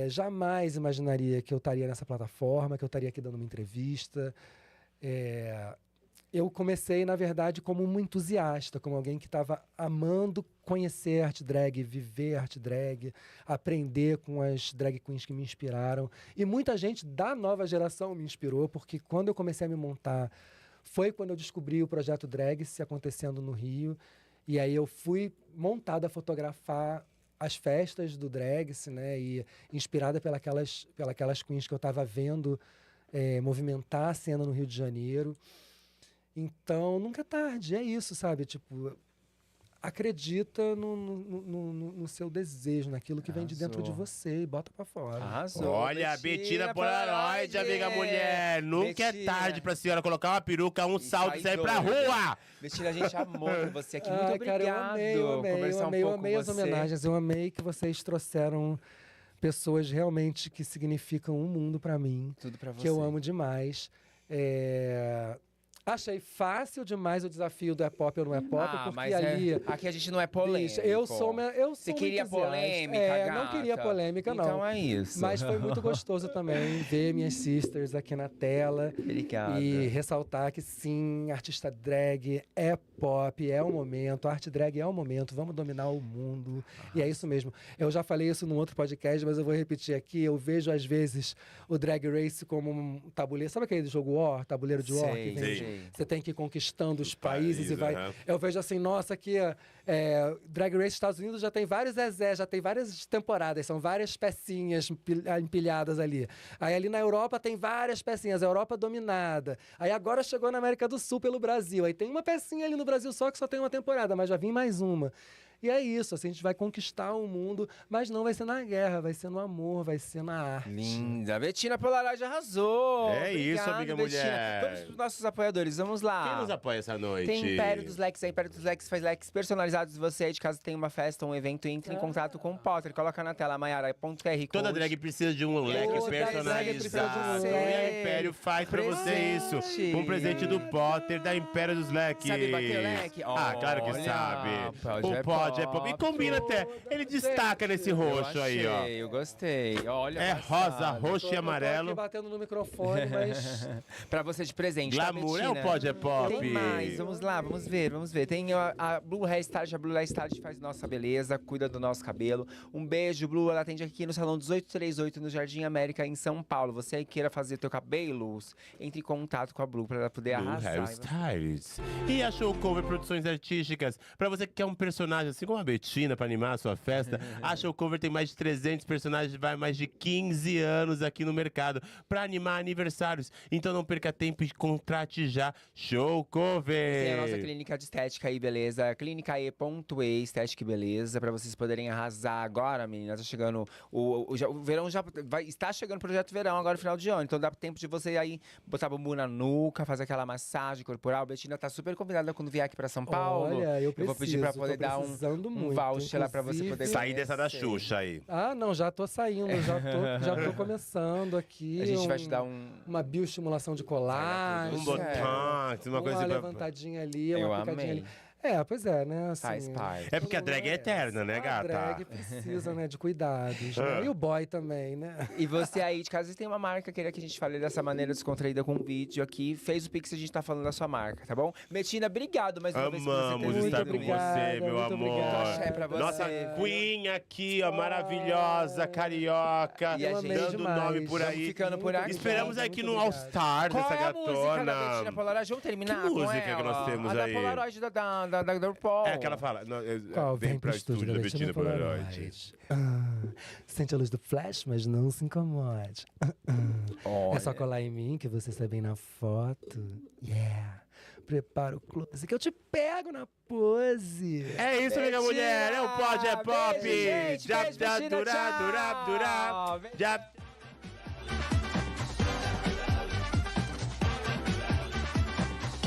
Jamais imaginaria que eu estaria nessa plataforma, que eu estaria aqui dando uma entrevista. Eu comecei, na verdade, como um entusiasta, como alguém que estava amando conhecer arte drag, viver arte drag, aprender com as drag queens que me inspiraram. E muita gente da nova geração me inspirou, porque quando eu comecei a me montar, foi quando eu descobri o projeto Drag-se acontecendo no Rio. E aí eu fui montada a fotografar as festas do Drag-se, né? E inspirada pelas queens que eu estava vendo movimentar a cena no Rio de Janeiro. Então, nunca é tarde, é isso, sabe? Tipo, acredita no seu desejo, naquilo que vem de dentro de você e bota pra fora. Arrasou. Olha, a Bettina Polaroid, amiga mulher. Nunca é Bettina. tarde pra senhora colocar uma peruca, um salto e sair pra doida. rua. Bettina, a gente amou ter você aqui. Muito obrigado. Cara, eu amei com as você. homenagens. Eu amei que vocês trouxeram pessoas realmente que significam um mundo pra mim. Tudo pra você. Que eu amo demais. Achei fácil demais o desafio do é pop ou não é pop, porque mas ali... aqui a gente não é polêmico. Bicha, eu sou Você muito queria entusiasta. polêmica, Não queria gata? polêmica, não. Então é isso. Mas foi muito gostoso também ver minhas sisters aqui na tela. Obrigada. E ressaltar que sim, artista drag é pop, é o momento. Arte drag é o momento, vamos dominar o mundo. E é isso mesmo. Eu já falei isso num outro podcast, mas eu vou repetir aqui. Eu vejo, às vezes, o Drag Race como um tabuleiro. Sabe aquele jogo War, tabuleiro de War? Sei, Que vem- sei. Você tem que ir conquistando os países e vai... aham. Eu vejo assim, nossa, aqui Drag Race Estados Unidos já tem vários já tem várias temporadas, são várias pecinhas empilhadas ali. Aí ali na Europa tem várias pecinhas, a Europa dominada. Aí agora chegou na América do Sul pelo Brasil. Aí tem uma pecinha ali no Brasil só que só tem uma temporada, mas já vem mais uma. E é isso, assim, a gente vai conquistar o mundo, mas não vai ser na guerra, vai ser no amor, vai ser na arte. Linda. Bettina Polaroid arrasou. É isso, amiga Bettina. mulher. Vamos pros nossos apoiadores, vamos lá. Quem nos apoia essa noite? Tem Império dos Leques, a Império dos Leques faz leques personalizados. Você aí de casa tem uma festa, um evento, entre em contato com o Potter. Coloca na tela, Maiara.qr. Toda drag precisa de um leque Toda drag precisa de um personalizado. leque. E a Império faz pra você Presente. isso. Um presente do Potter, da Império dos Leques. Sabe bater leque? Claro que Olha, sabe. pode O é Pod é pop. pop. E combina até. Ele destaca nesse roxo aí, ó. Eu gostei. Olha, É rosa, passado. roxo e Tô aqui amarelo. batendo no microfone, mas... Pra você de presente, Glamour tá, é o Bettina? Pod é pop. Tem mais, vamos lá, vamos ver. Tem a Blue Hairstyle, a Blue Hairstyle faz nossa beleza, cuida do nosso cabelo. Um beijo, Blue, ela atende aqui no Salão 1838, no Jardim América, em São Paulo. Você aí queira fazer teu cabelo, entre em contato com a Blue pra ela poder Blue arrasar. Hairstyles. E a Show Cover Produções Artísticas. Pra você que quer um personagem assim como a Bettina pra animar a sua festa, a Show Cover tem mais de 300 personagens, vai mais de 15 anos aqui no mercado pra animar aniversários. Então não perca tempo e contrate já Show Cover. Tem a nossa clínica de estética aí, beleza? Clínica.e, estética e beleza, pra vocês poderem arrasar agora, meninas. Tá chegando o verão, está chegando o projeto verão agora, final de ano. Então dá tempo de você aí botar bumbum na nuca, fazer aquela massagem corporal. A Bettina tá super convidada quando vier aqui pra São Paulo. Olha, eu vou pedir pra poder tô dar precisando um muito, voucher lá pra você inclusive. poder Sair dessa da conhecer. Xuxa aí. Ah, não, já tô saindo, já tô começando aqui. A gente vai te dar uma bioestimulação de colágeno. Um botox, uma coisa Uma pra... levantadinha ali, Eu uma picadinha amei. ali. É, pois é, né? Assim, Faz parte. É porque a drag é eterna, né, A gata? drag precisa, né, de cuidados, né? E o boy também, né? E você aí de casa, se tem uma marca que queria que a gente fale dessa maneira descontraída com um vídeo aqui, fez o Pix, a gente tá falando da sua marca, tá bom? Bettina, obrigado mais uma vez por você ter Amamos vindo. estar com obrigada, você, meu muito amor. obrigada. Axé pra você. Nossa queen aqui, ó, maravilhosa, carioca, E a gente- dando demais. nome por Vamos aí. ficando por aqui. Esperamos Muito aqui no obrigado. All Star Qual dessa é a música da Bettina gatona. Polaroid? Vamos terminar Que com música que ela? nós temos a aí? da Polaroid da RuPaul. É aquela fala. Qual? Vem pra estúdio da Bettina Polaroid. Polaroid. Sente a luz do flash, mas não se incomode. Olha. É só colar em mim que você sai bem na foto. Yeah. Prepara o close que eu te pego na pose. É isso, minha mulher. É o Pod é Pop. Beijo, gente. Já, Beijo, já, Bettina, durá, tchau. durá, durá. Beijo. Já.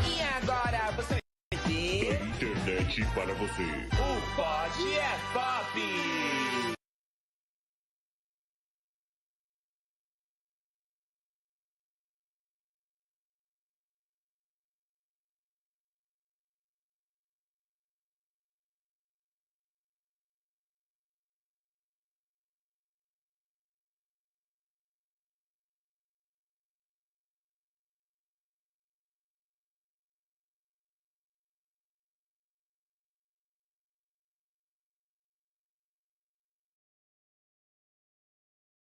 E agora você vai ver Internet para você. o Pod é Pop.